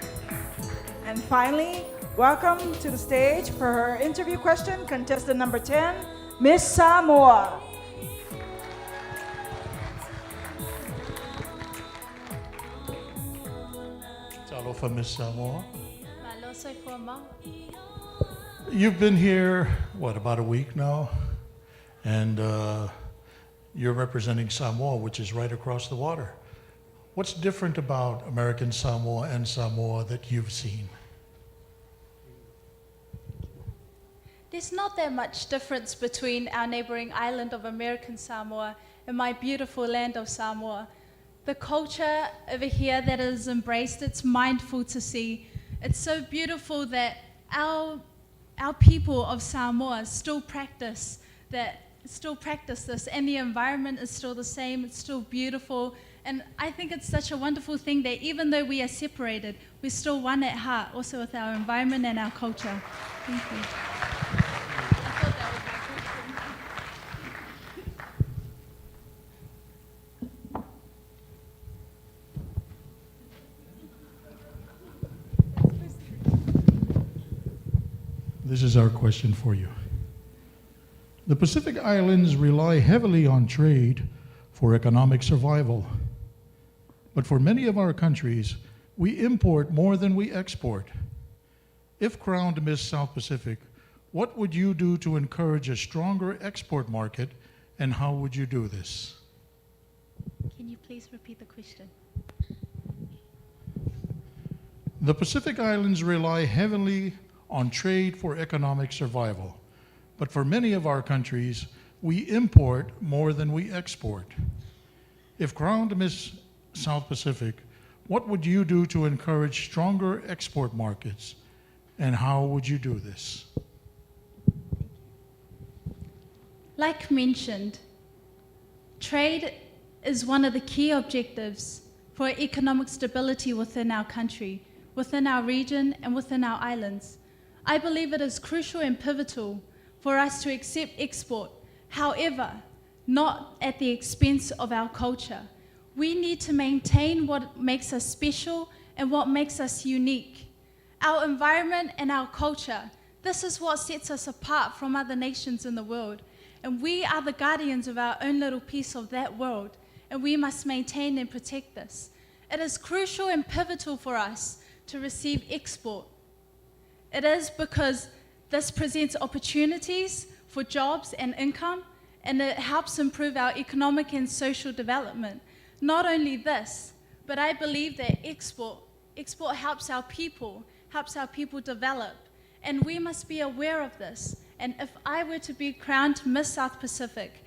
And finally, welcome to the stage for her interview question, contestant number 10, Miss Samoa. Talofa, Miss Samoa. Malosai Forma. You've been here, what, about a week now? And you're representing Samoa, which is right across the water. What's different about American Samoa and Samoa that you've seen? There's not that much difference between our neighboring island of American Samoa and my beautiful land of Samoa. The culture over here that is embraced, it's mindful to see. It's so beautiful that our people of Samoa still practice this, and the environment is still the same, it's still beautiful. And I think it's such a wonderful thing that even though we are separated, we're still one at heart, also with our environment and our culture. Thank you. This is our question for you. The Pacific Islands rely heavily on trade for economic survival. But for many of our countries, we import more than we export. If crowned Miss South Pacific, what would you do to encourage a stronger export market, and how would you do this? Can you please repeat the question? The Pacific Islands rely heavily on trade for economic survival. But for many of our countries, we import more than we export. If crowned Miss South Pacific, what would you do to encourage stronger export markets, and how would you do this? Like mentioned, trade is one of the key objectives for economic stability within our country, within our region, and within our islands. I believe it is crucial and pivotal for us to accept export, however, not at the expense of our culture. We need to maintain what makes us special and what makes us unique. Our environment and our culture, this is what sets us apart from other nations in the world. And we are the guardians of our own little piece of that world, and we must maintain and protect this. It is crucial and pivotal for us to receive export. It is because this presents opportunities for jobs and income, and it helps improve our economic and social development. Not only this, but I believe that export helps our people develop, and we must be aware of this. And if I were to be crowned Miss South Pacific,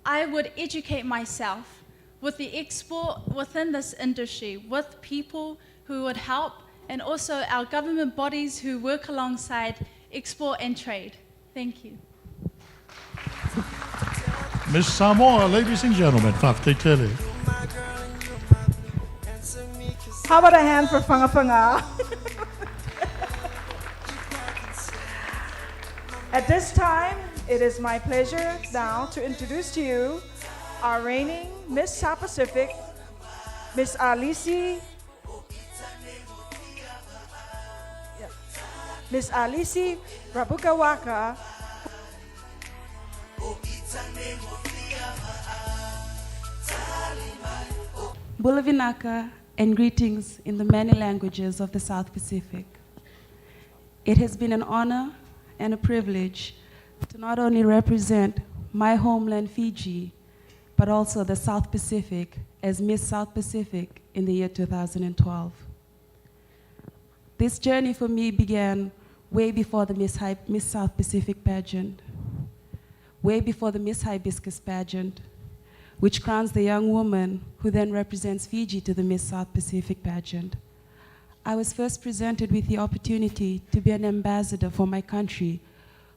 I would educate myself with the export within this industry, with people who would help, and also our government bodies who work alongside export and trade. Thank you. Miss Samoa, ladies and gentlemen, Faftetele. How about a hand for Fanga Fanga? At this time, it is my pleasure now to introduce to you our reigning Miss South Pacific, Miss Alisi. Miss Alisi Rabukawaka. Bulavinaka and greetings in the many languages of the South Pacific. It has been an honor and a privilege to not only represent my homeland Fiji, but also the South Pacific as Miss South Pacific in the year 2012. This journey for me began way before the Miss South Pacific pageant, way before the Miss Hibiscus pageant, which crowns the young woman who then represents Fiji to the Miss South Pacific pageant. I was first presented with the opportunity to be an ambassador for my country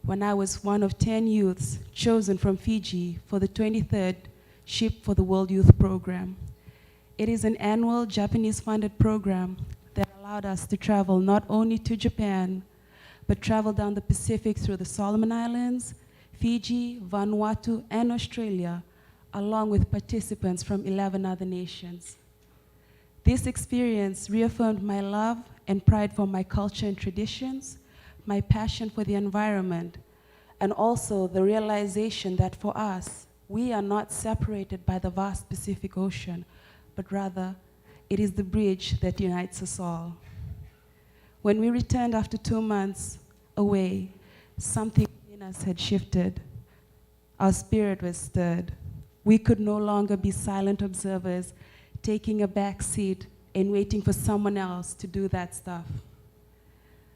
when I was one of 10 youths chosen from Fiji for the 23rd Ship for the World Youth Program. It is an annual Japanese-funded program that allowed us to travel not only to Japan, but travel down the Pacific through the Solomon Islands, Fiji, Vanuatu, and Australia, along with participants from 11 other nations. This experience reaffirmed my love and pride for my culture and traditions, my passion for the environment, and also the realization that for us, we are not separated by the vast Pacific Ocean, but rather it is the bridge that unites us all. When we returned after 2 months away, something in us had shifted. Our spirit was stirred. We could no longer be silent observers, taking a back seat and waiting for someone else to do that stuff.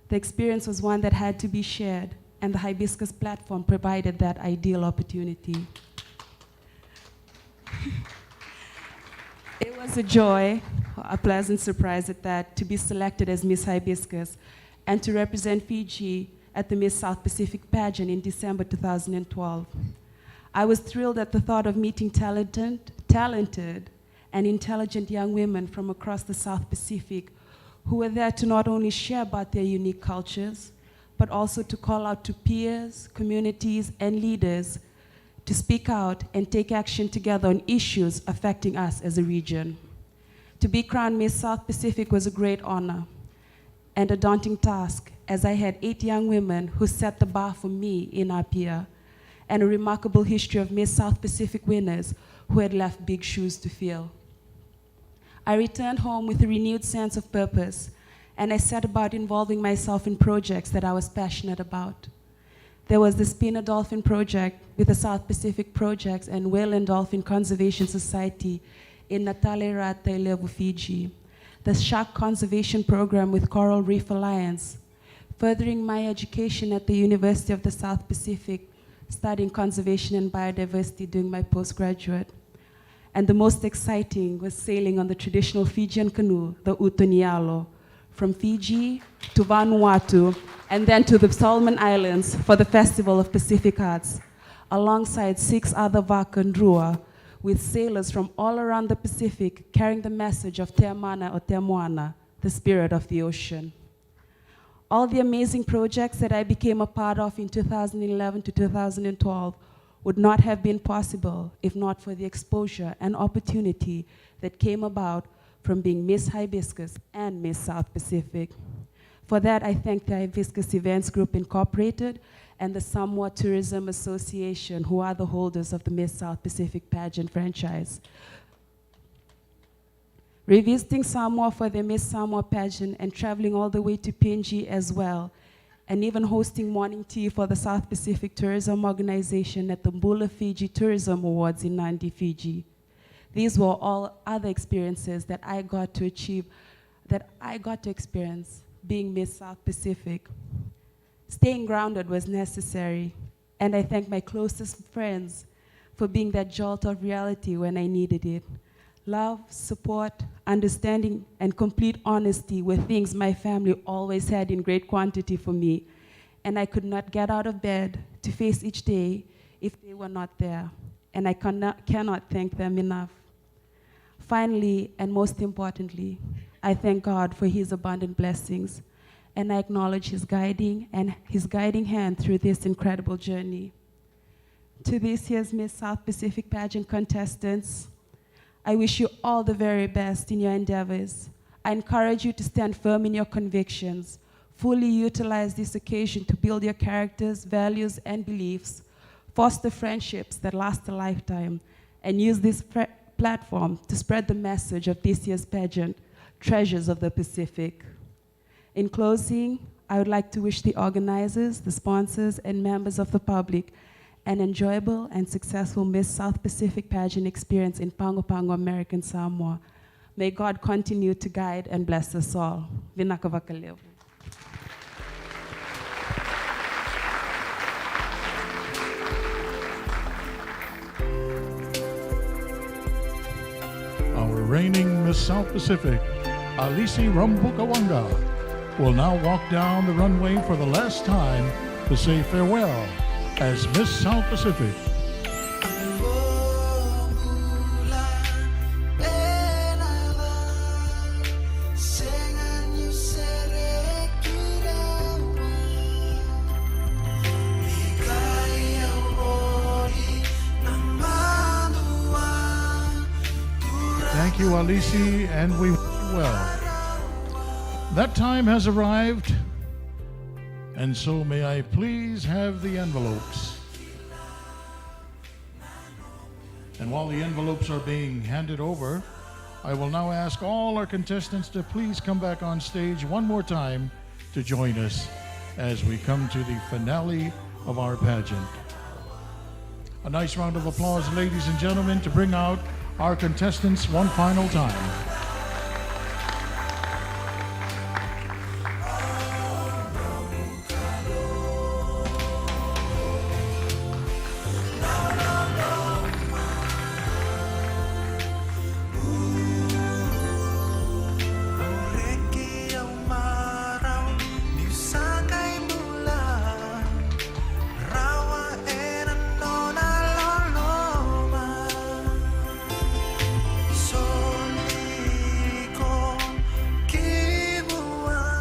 The experience was one that had to be shared, and the Hibiscus platform provided that ideal opportunity. It was a joy, a pleasant surprise at that, to be selected as Miss Hibiscus and to represent Fiji at the Miss South Pacific pageant in December 2012. I was thrilled at the thought of meeting talented and intelligent young women from across the South Pacific who were there to not only share about their unique cultures, but also to call out to peers, communities, and leaders to speak out and take action together on issues affecting us as a region. To be crowned Miss South Pacific was a great honor and a daunting task, as I had 8 young women who set the bar for me in our peer, and a remarkable history of Miss South Pacific winners who had left big shoes to fill. I returned home with a renewed sense of purpose, and I set about involving myself in projects that I was passionate about. There was the Spina Dolphin Project with the South Pacific Projects and Whale and Dolphin Conservation Society in Natale Rata, Ilevu, Fiji. The Shark Conservation Program with Coral Reef Alliance. Furthering my education at the University of the South Pacific, studying conservation and biodiversity during my postgraduate. And the most exciting was sailing on the traditional Fijian canoe, the Utonialo, from Fiji to Vanuatu, and then to the Solomon Islands for the Festival of Pacific Arts, alongside 6 other Vakandrua, with sailors from all around the Pacific carrying the message of Te Mana o Te Moana, the spirit of the ocean. All the amazing projects that I became a part of in 2011 to 2012 would not have been possible if not for the exposure and opportunity that came about from being Miss Hibiscus and Miss South Pacific. For that, I thank the Hibiscus Events Group Incorporated and the Samoa Tourism Association, who are the holders of the Miss South Pacific pageant franchise. Revisiting Samoa for the Miss Samoa pageant and traveling all the way to PNG as well, and even hosting morning tea for the South Pacific Tourism Organization at the Mbula Fiji Tourism Awards in Nandi, Fiji. These were all other experiences that I got to achieve, that I got to experience being Miss South Pacific. Staying grounded was necessary, and I thank my closest friends for being that jolt of reality when I needed it. Love, support, understanding, and complete honesty were things my family always had in great quantity for me, and I could not get out of bed to face each day if they were not there, and I cannot thank them enough. Finally, and most importantly, I thank God for His abundant blessings, and I acknowledge His guiding hand through this incredible journey. To this year's Miss South Pacific pageant contestants, I wish you all the very best in your endeavors. I encourage you to stand firm in your convictions, fully utilize this occasion to build your characters, values, and beliefs, foster friendships that last a lifetime, and use this platform to spread the message of this year's pageant, Treasures of the Pacific. In closing, I would like to wish the organizers, the sponsors, and members of the public an enjoyable and successful Miss South Pacific pageant experience in Pango Pango, American Samoa. May God continue to guide and bless us all. Vinaka vakalevu. Our reigning Miss South Pacific, Alisi Rambukawanga, will now walk down the runway for the last time to say farewell as Miss South Pacific. Thank you, Alisi, and we wish you well. That time has arrived, and so may I please have the envelopes. And while the envelopes are being handed over, I will now ask all our contestants to please come back on stage one more time to join us as we come to the finale of our pageant. A nice round of applause, ladies and gentlemen, to bring out our contestants one final time.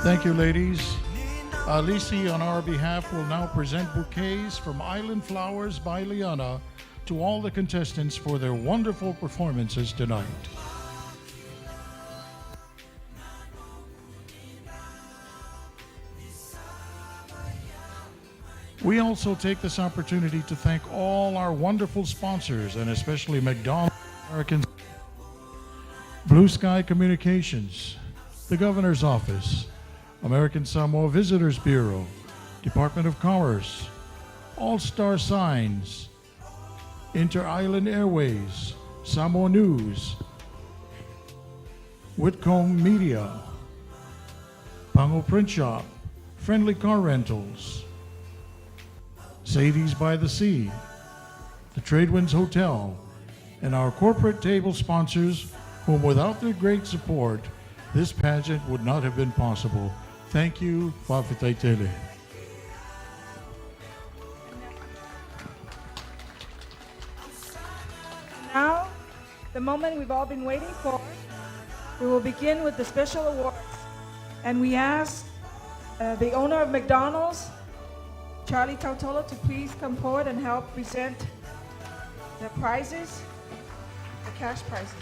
Thank you, ladies. Alisi, on our behalf, will now present bouquets from Island Flowers by Liana to all the contestants for their wonderful performances tonight. We also take this opportunity to thank all our wonderful sponsors, and especially McDonald's, American, Blue Sky Communications, the Governor's Office, American Samoa Visitors Bureau, Department of Commerce, All Star Signs, Inter-Island Airways, Samoa News, Whitcomb Media, Pango Print Shop, Friendly Car Rentals, Sadie's by the Sea, the Tradewinds Hotel, and our corporate table sponsors, whom without their great support, this pageant would not have been possible. Thank you, Wafitaitele. Now, the moment we've all been waiting for, we will begin with the special awards. And we ask the owner of McDonald's, Charlie Tautolo, to please come forward and help present the prizes, the cash prizes.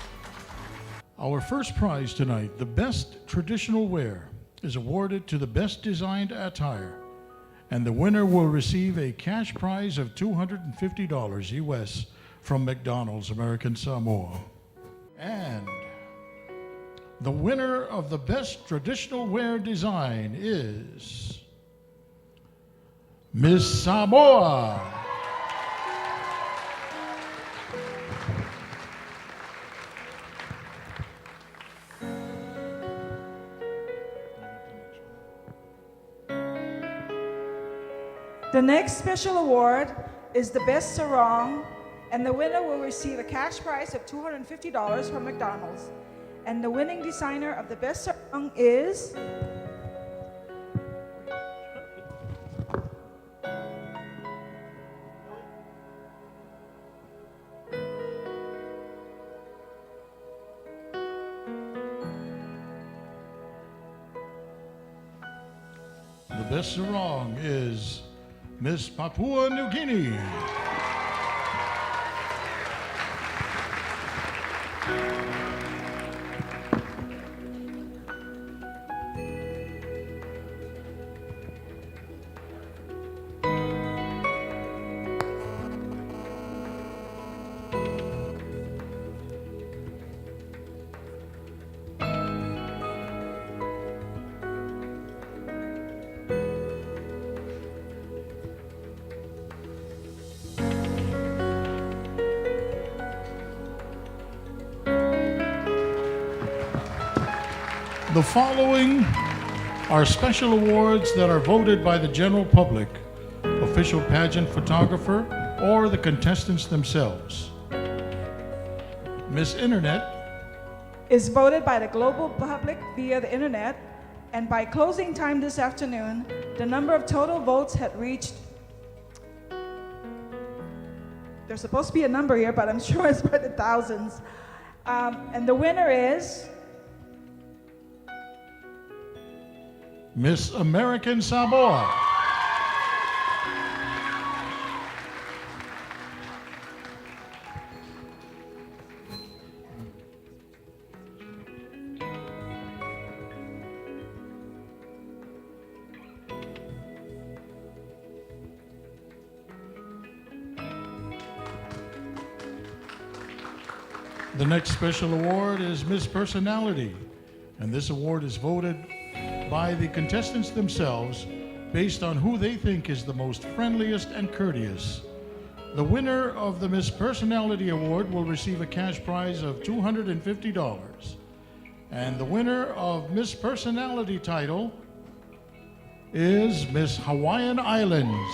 Our first prize tonight, the Best Traditional Wear, is awarded to the Best Designed Attire, and the winner will receive a cash prize of $250 US from McDonald's American Samoa. And the winner of the Best Traditional Wear Design is Miss Samoa. The next special award is the Best Sarong, and the winner will receive a cash prize of $250 from McDonald's. And the winning designer of the Best Sarong is the Best Sarong is Miss Papua New Guinea. The following are special awards that are voted by the general public, official pageant photographer, or the contestants themselves. Miss Internet is voted by the global public via the internet, and by closing time this afternoon, the number of total votes had reached, there's supposed to be a number here, but I'm sure it's by the thousands. And the winner is Miss American Samoa. The next special award is Miss Personality, and this award is voted by the contestants themselves based on who they think is the most friendliest and courteous. The winner of the Miss Personality Award will receive a cash prize of $250. And the winner of Miss Personality title is Miss Hawaiian Islands.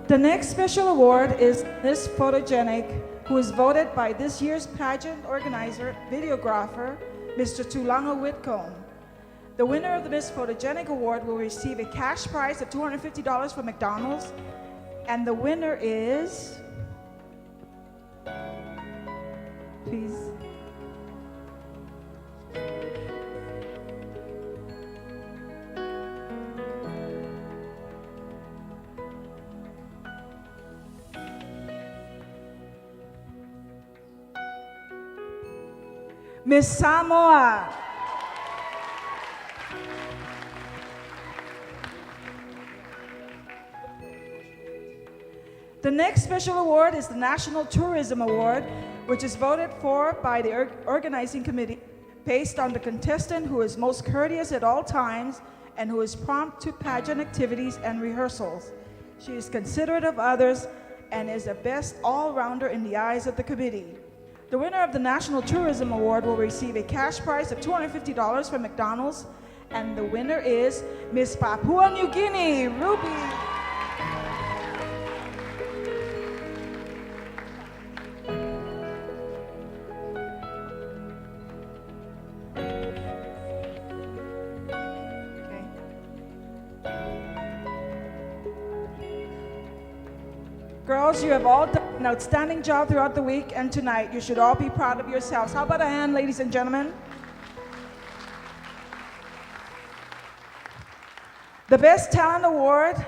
The next special award is Miss Photogenic, who is voted by this year's pageant organizer, videographer, Mr. Tulanga Whitcomb. The winner of the Miss Photogenic Award will receive a cash prize of $250 from McDonald's, and the winner is, please. Miss Samoa. The next special award is the National Tourism Award, which is voted for by the organizing committee based on the contestant who is most courteous at all times and who is prompt to pageant activities and rehearsals. She is considerate of others and is the best all-rounder in the eyes of the committee. The winner of the National Tourism Award will receive a cash prize of $250 from McDonald's, and the winner is Miss Papua New Guinea, Ruby. Girls, you have all done an outstanding job throughout the week and tonight. You should all be proud of yourselves. How about a hand, ladies and gentlemen? The Best Talent Award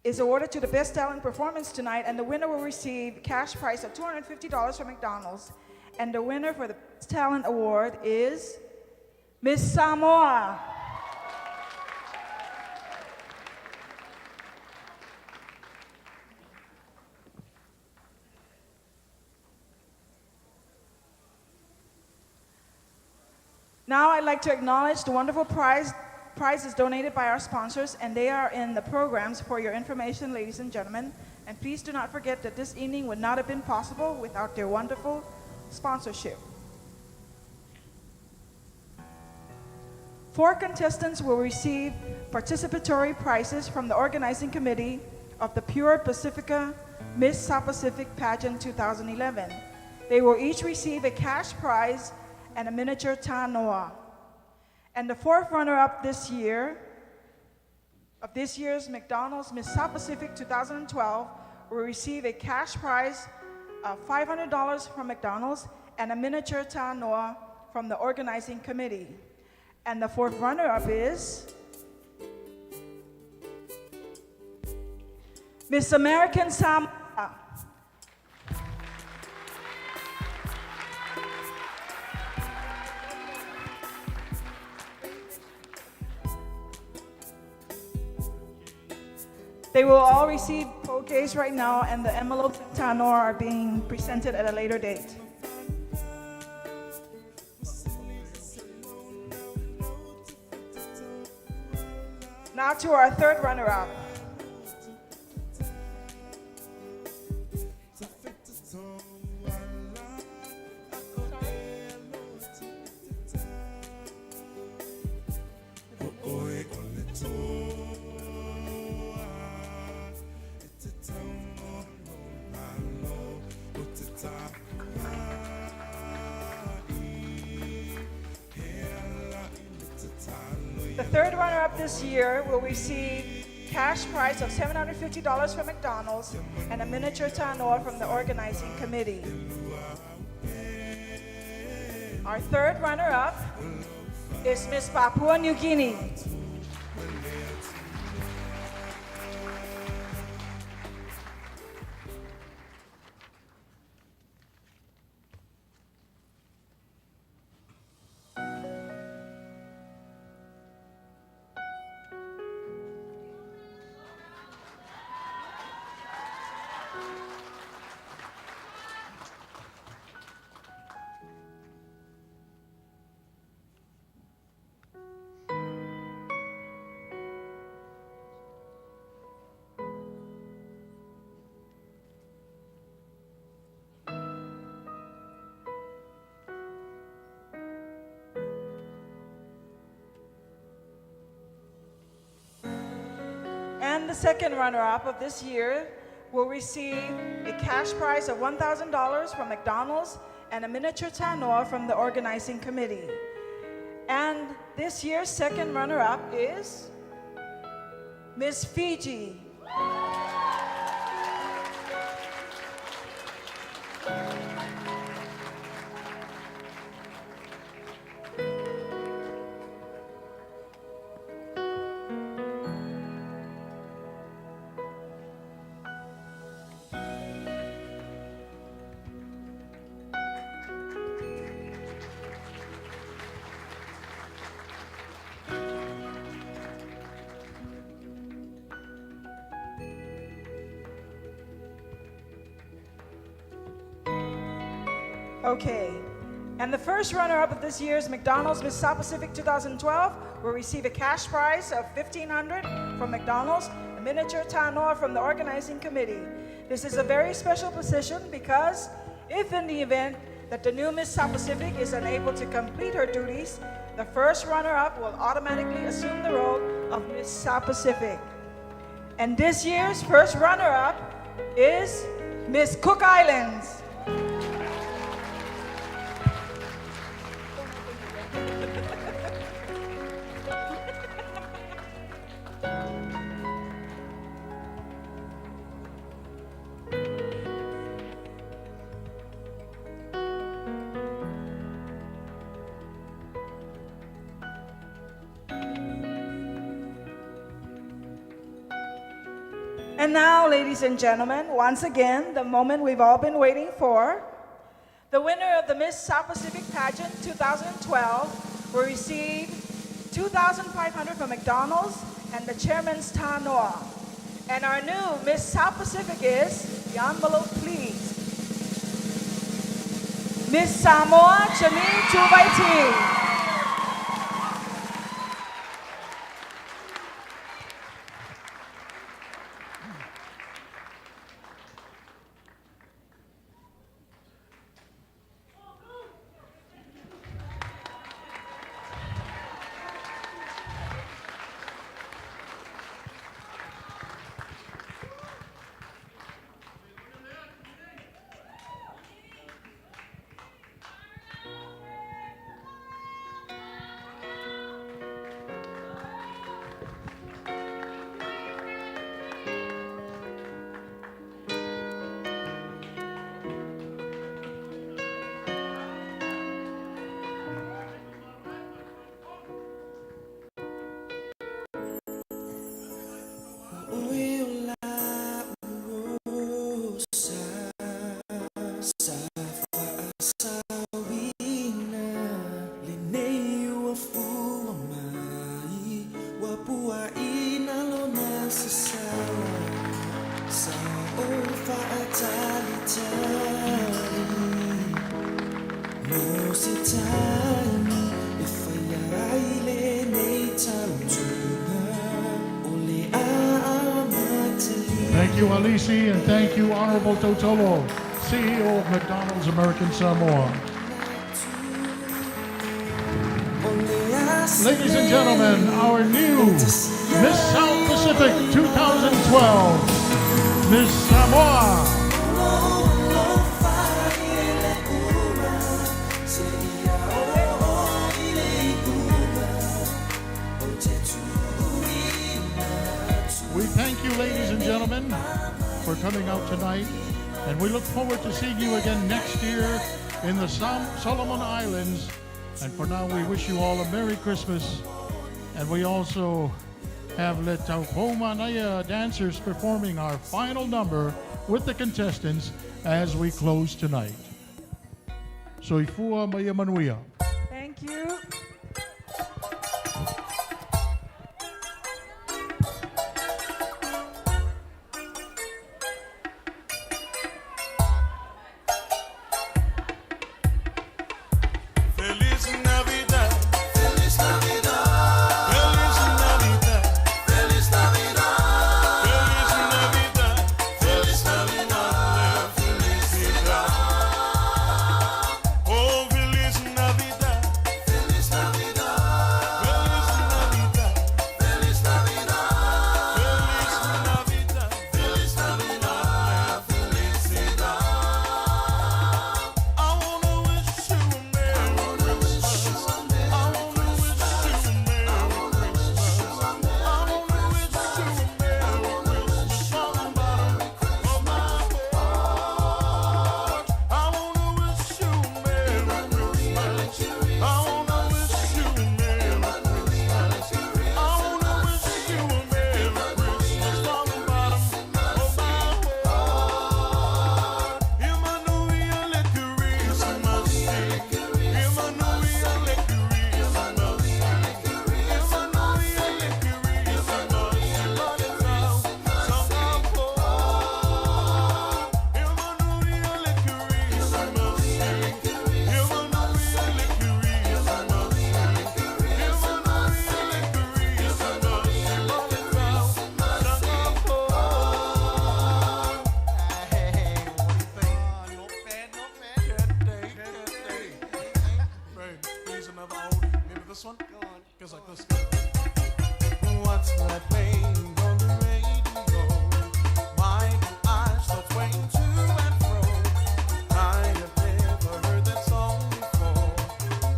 is awarded to the Best Talent Performance tonight, and the winner will receive cash prize of $250 from McDonald's. And the winner for the Best Talent Award is Miss Samoa. Now I'd like to acknowledge the wonderful prizes donated by our sponsors, and they are in the programs for your information, ladies and gentlemen. And please do not forget that this evening would not have been possible without their wonderful sponsorship. 4 contestants will receive participatory prizes from the organizing committee of the Pure Pacifica Miss South Pacific Pageant 2011. They will each receive a cash prize and a miniature tanoa. And the 4th runner-up this year, of this year's McDonald's Miss South Pacific 2012, will receive a cash prize of $500 from McDonald's and a miniature tanoa from the organizing committee. And the 4th runner-up is Miss American Samoa. They will all receive bouquets right now, and the envelopes and tanoa are being presented at a later date. Now to our third runner-up. The third runner-up this year will receive cash prize of $750 from McDonald's and a miniature tanoa from the organizing committee. Our third runner-up is Miss Papua New Guinea. And the second runner-up of this year will receive a cash prize of $1,000 from McDonald's and a miniature tanoa from the organizing committee. And this year's second runner-up is Miss Fiji. Okay, and the first runner-up of this year's McDonald's Miss South Pacific 2012 will receive a cash prize of $1,500 from McDonald's, a miniature tanoa from the organizing committee. This is a very special position because if in the event that the new Miss South Pacific is unable to complete her duties, the first runner-up will automatically assume the role of Miss South Pacific. And this year's first runner-up is Miss Cook Islands. And now, ladies and gentlemen, once again, the moment we've all been waiting for. The winner of the Miss South Pacific Pageant 2012 will receive $2,500 from McDonald's and the chairman's tanoa. And our new Miss South Pacific is, the envelope please, Miss Samoa Chani Tuvaiti. Thank you, Alisi, and thank you, Honorable Totolo, CEO of McDonald's American Samoa. Ladies and gentlemen, our new Miss South Pacific 2012, Miss Samoa. We thank you, ladies and gentlemen, for coming out tonight, and we look forward to seeing you again next year in the Solomon Islands. And for now, we wish you all a Merry Christmas. And we also have Le Taupoma Naya dancers performing our final number with the contestants as we close tonight. Soifua Maya Manuia. Thank you. Feliz Navidad, Feliz Navidad, Feliz Navidad, Feliz Navidad, Feliz Navidad, Feliz Navidad, oh Feliz Navidad, Feliz Navidad, Feliz Navidad, Feliz Navidad, Feliz Navidad, Feliz Navidad. I wanna wish you a Merry Here's another oldie. Remember this one? Go on. Goes like this. What's that playing on the radio? Why do I start swaying to and fro? I have never heard that song before,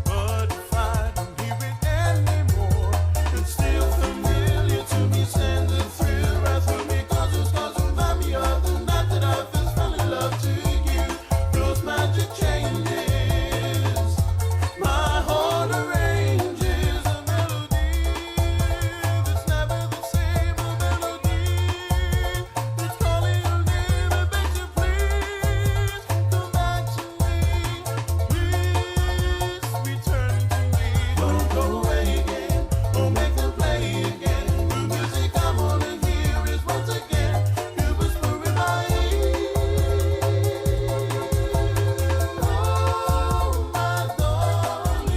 but if I don't hear it anymore, it's still familiar to me. Send the thrill right through me, 'cause it's remind me of the night that I first fell in love to you. Those magic changes. My heart arranges a melody that's never the same, a melody that's calling your name and begs you, please come back to me. Please return to me. Don't go away again, don't make them play again. The music I wanna hear is once again you whisper in my ear. Oh, my darling,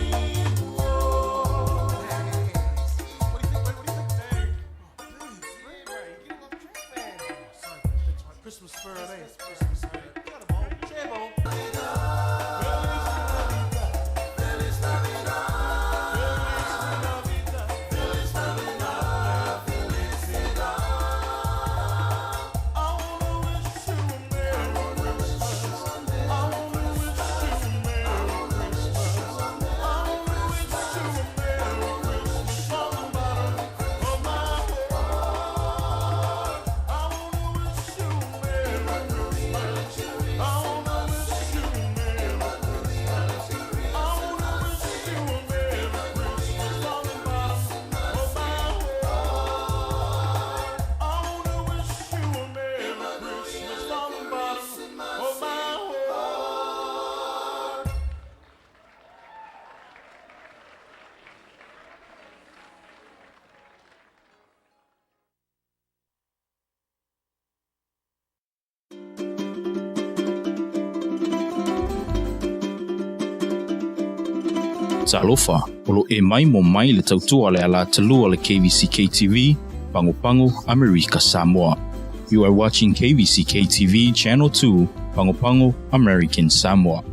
Christmas spirit, eh? Christmas spirit. Got 'em all. Jam-o. Feliz Navidad, Feliz Navidad, Feliz Navidad. I wanna wish you a Merry Christmas. I wanna wish you a Merry Christmas. I wanna wish you a Merry Christmas from the bottom of my heart. I wanna wish you a Merry Christmas. I wanna wish you a Merry Christmas. I wanna wish you a Merry Christmas from the bottom of my heart. I wanna wish you a Merry Christmas from the bottom of my heart. Talofa, olo e mai mo mai le tautua le ala talua le KVZK TV, Pango Pango, Amerika Samoa. You are watching KVZK TV Channel 2, Pango, American Samoa.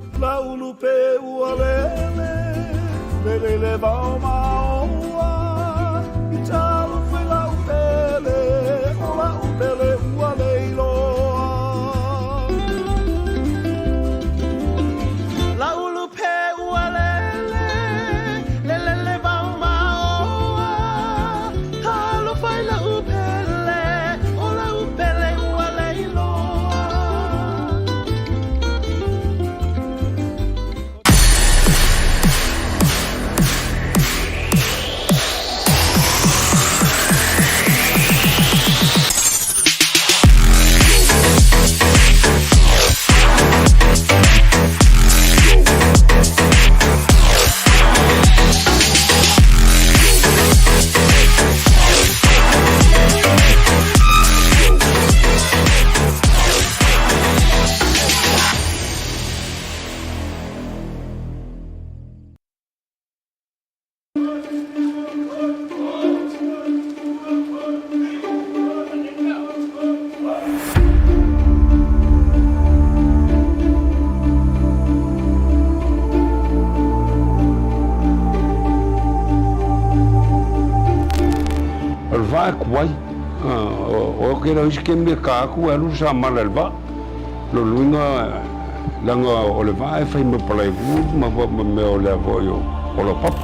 Wai o ke ra iske me ka ku alu sa malalba lo luinga langa o le vai fai me play good ma me o le voyo o lo pap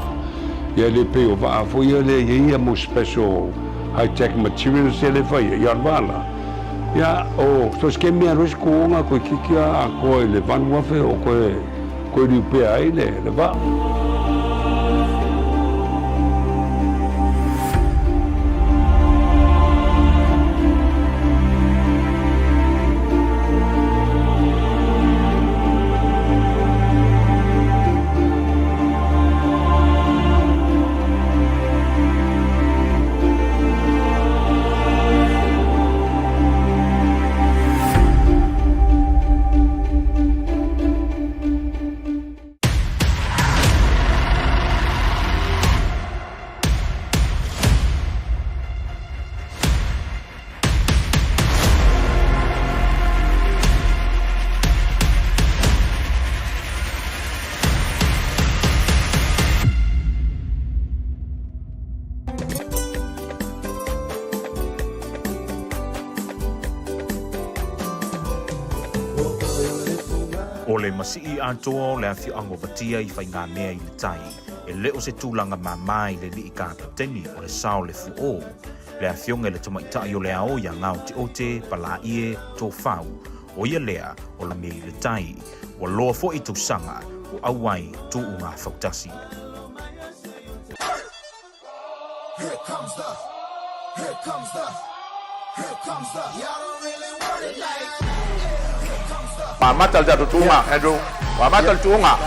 ya le pe o va fo ya le ya mo special high tech materials le fai ya bala ya o so ske me alu ko nga ko kikia ko le van wa fe o ko di pe ai le va O le masii atoa o le afio ango vatia I whai ngā mea I le tai, e leo se tūlanga mamai le li I ka pateni o le sao le fuo. Le afionga le tamaitai o le ao ia ngau te ote, pala ie, tō whau, o ia lea o la mea I le tai, o loa fo I tū sanga, o awai tū o ngā whautasi. Here comes the, y'all don't really want it like Matal jatuh tunga, Andrew. Matal tunga.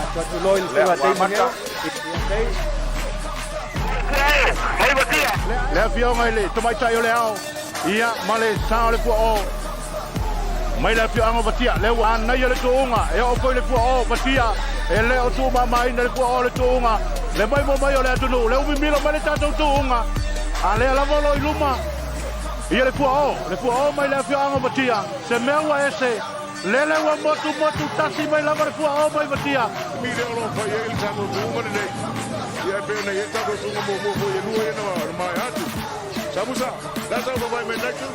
Le fio mai le, tomai tai o le ao. Ia, male sao le o. Mai le fio ango batia, le wa na le tunga. E o ko le o batia. E le o tu mai na le o le tunga. Le mai mo mai o le atunu, le umi milo mai le tatu tunga. A le la volo I luma. Ia le o mai le fio ango batia. Se mewa ese. Lele wa motu tasi mai lava ku o mai batia mi de lo fa ye il tano du mo de ye be na ye ta ko su mo ye no ye no mai hatu sabusa that's how my men like to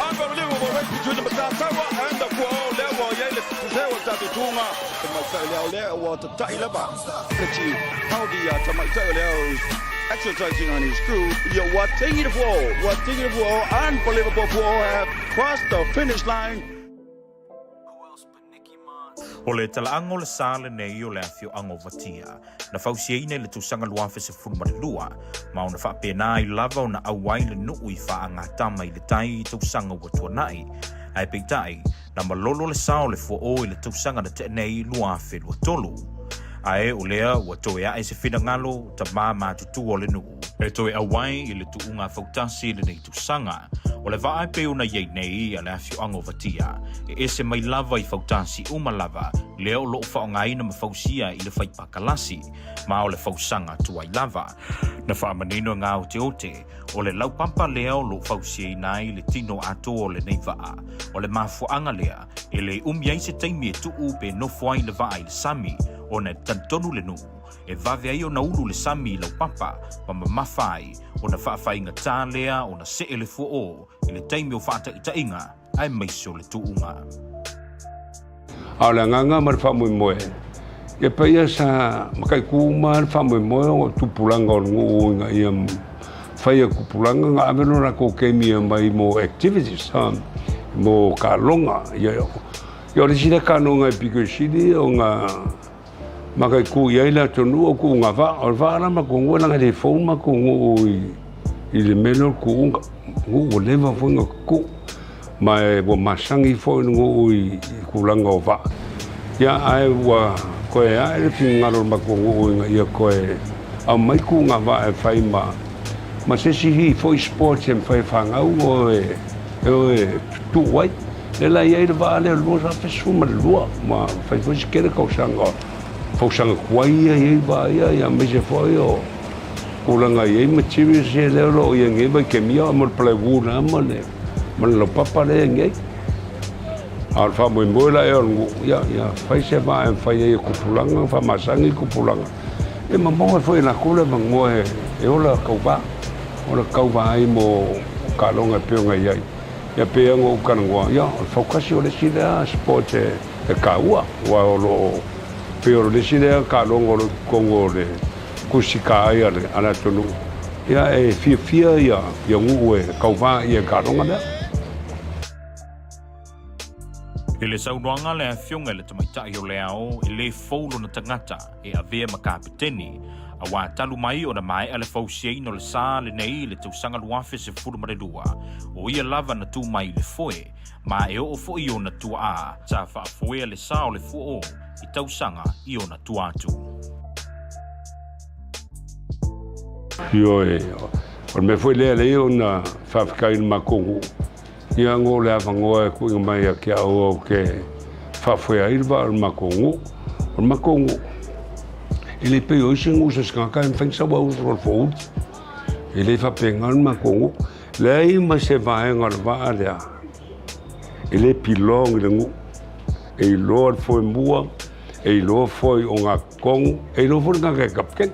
unbelievable way between the Matasawa and the Kuo level ye le se wa ta tunga mai ta le wa ta tai la ba how the mai ta le exercising on his crew. What thing it was, unbelievable have crossed the finish line. O le talaango le sale nei o le afio ango vatia. Na fausia ine le tusanga luafe se funma le lua. Ma ona whapena I lava o na awai le nui wha anga tama I le tai tusanga watua nai. Ai peitai, na malolo le sao le fua o I le tusanga na te nei luafe lua tolu. Ae o lea ua toe ae se whina ngalo ta mā mātutu o le nuu. E toe awai I le tuunga whautasi le nei tusanga. O le vaa pe ona yei nei a le afio ango vatia. E ese mai lava I fautasi uma lava. Leo lo whaongai na mawhausia I le whaipakalasi. Ma o le whausanga tuai lava. Na whaamanino ngā o te ote. O le laupampa leo lo whausia I nai le tino ato o le nei vaa. O le mafuanga lea. E le umiai se taimi e tuu pe no fuai le vaa I le sami. O ne tantonu le nuu. E vave ai o na ulu le sami lau papa, pa mamawhai, o na whaawhainga tā lea, o na se ele fua o, I le taimi o whaata ita inga, ai maiso le tuunga. A le nganga mar whaamui moe, e paia sa makai kuma ar whaamui moe o tupulanga o ngu inga ia whaia kupulanga ngā aveno na ko keimia mai mo activities, mo ka longa, ia le sida ka nonga I piko sidi o ngā makai ku ia ila tonu o ku ngā wha, o wha arama ko ngua langa le phone ma ko ngu I le meno ku ngu o lewa whinga ku, ma e wa masangi fo ngu I kulanga o wha. Ia ai wa koe a e whingaro ma ko ngu inga ia koe, au mai ku ngā wha e whai ma se sihi fo I sports e whai whangau o e tu wai, le la ia I le wha le lua sa whesuma le lua, ma whai fo si kere kausanga. Fausanga kuaia ia me se foi o kulanga ia material se lero ia nge ba kemia mo plywood na mo lo papa le nge alfa mo mbola ia fai se va en fai ia kupulanga fa masangi kupulanga e mo foi na kula mo e ola kauba ai mo kalonga peonga ia peonga kanangwa ia focus o le sida sport e kaua wa lo pero le sida ka longo kongo le kusika ai ala tonu ia e fia ia ngu e kauva ia ka longa le Ele saunoanga le afionga le tamaitai o leao e le faulo na tangata e avea makapiteni a wā talu mai o na mai ale fausiei no le sā le nei le tausanga luafe se furu marelua o ia lava na tu mai le foe ma e o fo I o na tua a ta whaafoea le sā o le fuo I tausanga I o na tua atu. Io o me foi le o na whawhikai ma kongu ia ngō le awangoa e kuinga mai a kia o ke whawhia irwa o ma kongu ele pe o singu se skaka en fengsa wa usro food ele fa pengal ma kongu le ai ma se va en arva ya ele pilong le ngu e lord foi mua e lo foi o nga kong e lo foi nga kapken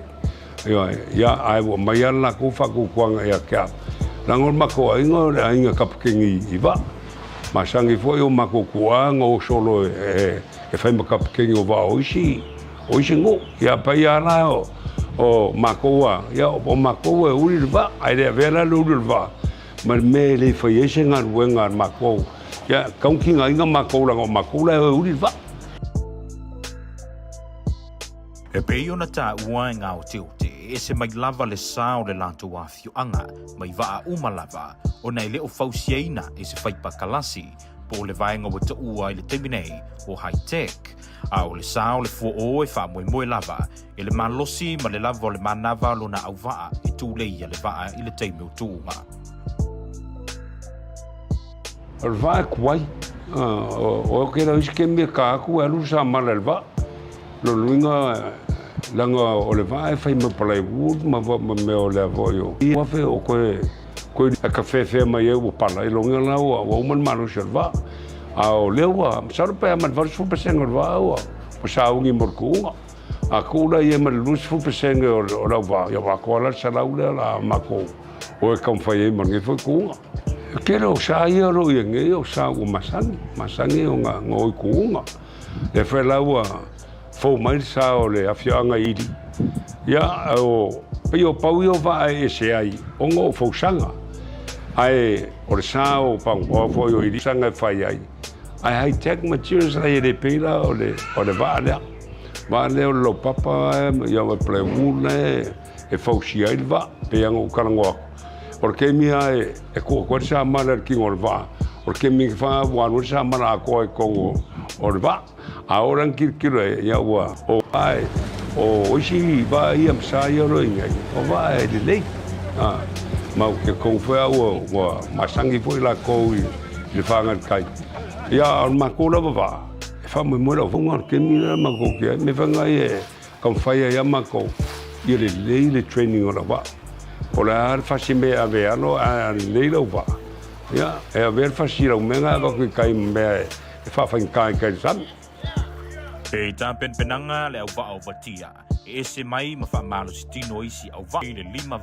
ya ai wo mai ala ku fa ku kwanga ya kia langor ma ko ainga kapken I va masangi foi o ma ko kuanga o solo e fai ma kapken o va oishi ngo ia pai ana o makoa ia o makoa uri va ai le vera uri va mar me le foi ese ngar wenga mako ia kaunkinga inga makoa o makoa uri va E pei ona tā ua ngā o te ote, e se mai lava le sā o le lato a fioanga, mai waa umalava, o nei leo fausiaina e se whaipa kalasi, po le vaenga wata ua I le teminei o high-tech, a o le sā o le fua o e wha moe lava, e le malosi ma le lava o le manava lo na au waa, e tū leia le waa I le teimi o tūnga. Al va kwai, o kera iske me ka aku alu sa malelva, lo luinga langa o le vai fai me plywood ma me o le voio wa fe o ko a cafe fe mai o pala I longa la o man mano serva a o le wa sar pe man var fu peseng va o sa ungi morku a kula ye man lus fu peseng o la va ya va ko la sala la ma ko o kam fai man ngi fu ku kero sa ia ro ye ngi o sa o masangi o nga ngoi ku le fe la wa fo mai sa o le afianga iri ia o pio pau yo va e se ai ongo fo sanga ai o le sa o pau o fo yo iri sanga fai ai high tech materials ai le pila o le va le lo papa ia o plywood e fo si ai va pe ngo karango porque mi ai e ko sa mala ki ngol va porque mi fa wa no sa mala ko o va ahora en kirkiro ya wa o ai o shi ba ia msa yo ro inga o va e le mau ke kong fea ua masangi fo ila kou I le whangat kai. Ia ma kou lava wa, e wha moi la whunga ke mira ma kou kia, me whangai e kam whaia ia ma kou, I le lei le training o la wa. O le ar whasi me a ve alo a lei lau wa. Ia, e a ver whasi rau menga wa kui kai mea e whawhain kai san. E tā penanga le au wa au watia, e se mai ma wha malo si tino isi au wa le 5.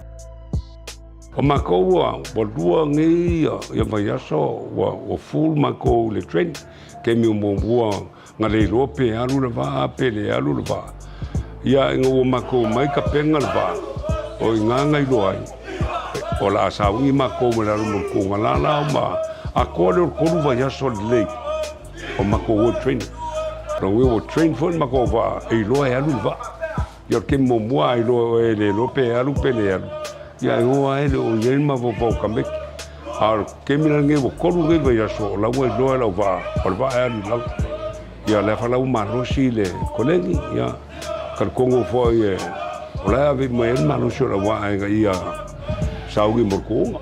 O makou wa lua ngi ia vai aso wa full makou le train ke mi mo nga le rope alu le va pe le alu le va ia ngo makou mai ka penga le va o nga I lo ai o la sa wi makou me la mo ko nga la ma a ko le ko lu vai aso le o makou train ro we o train for makou va I lo ai alu va ia ke mo ai lo e le rope alu pe le alu ia ngoa ele o yel ma vo kamek ar kemina nge vo koru nge vai aso la we no la va por va ali la ia le fa la uma rosi le kolegi ia kar kongo foi o la ave mai ma no sho la wa ia saugi morko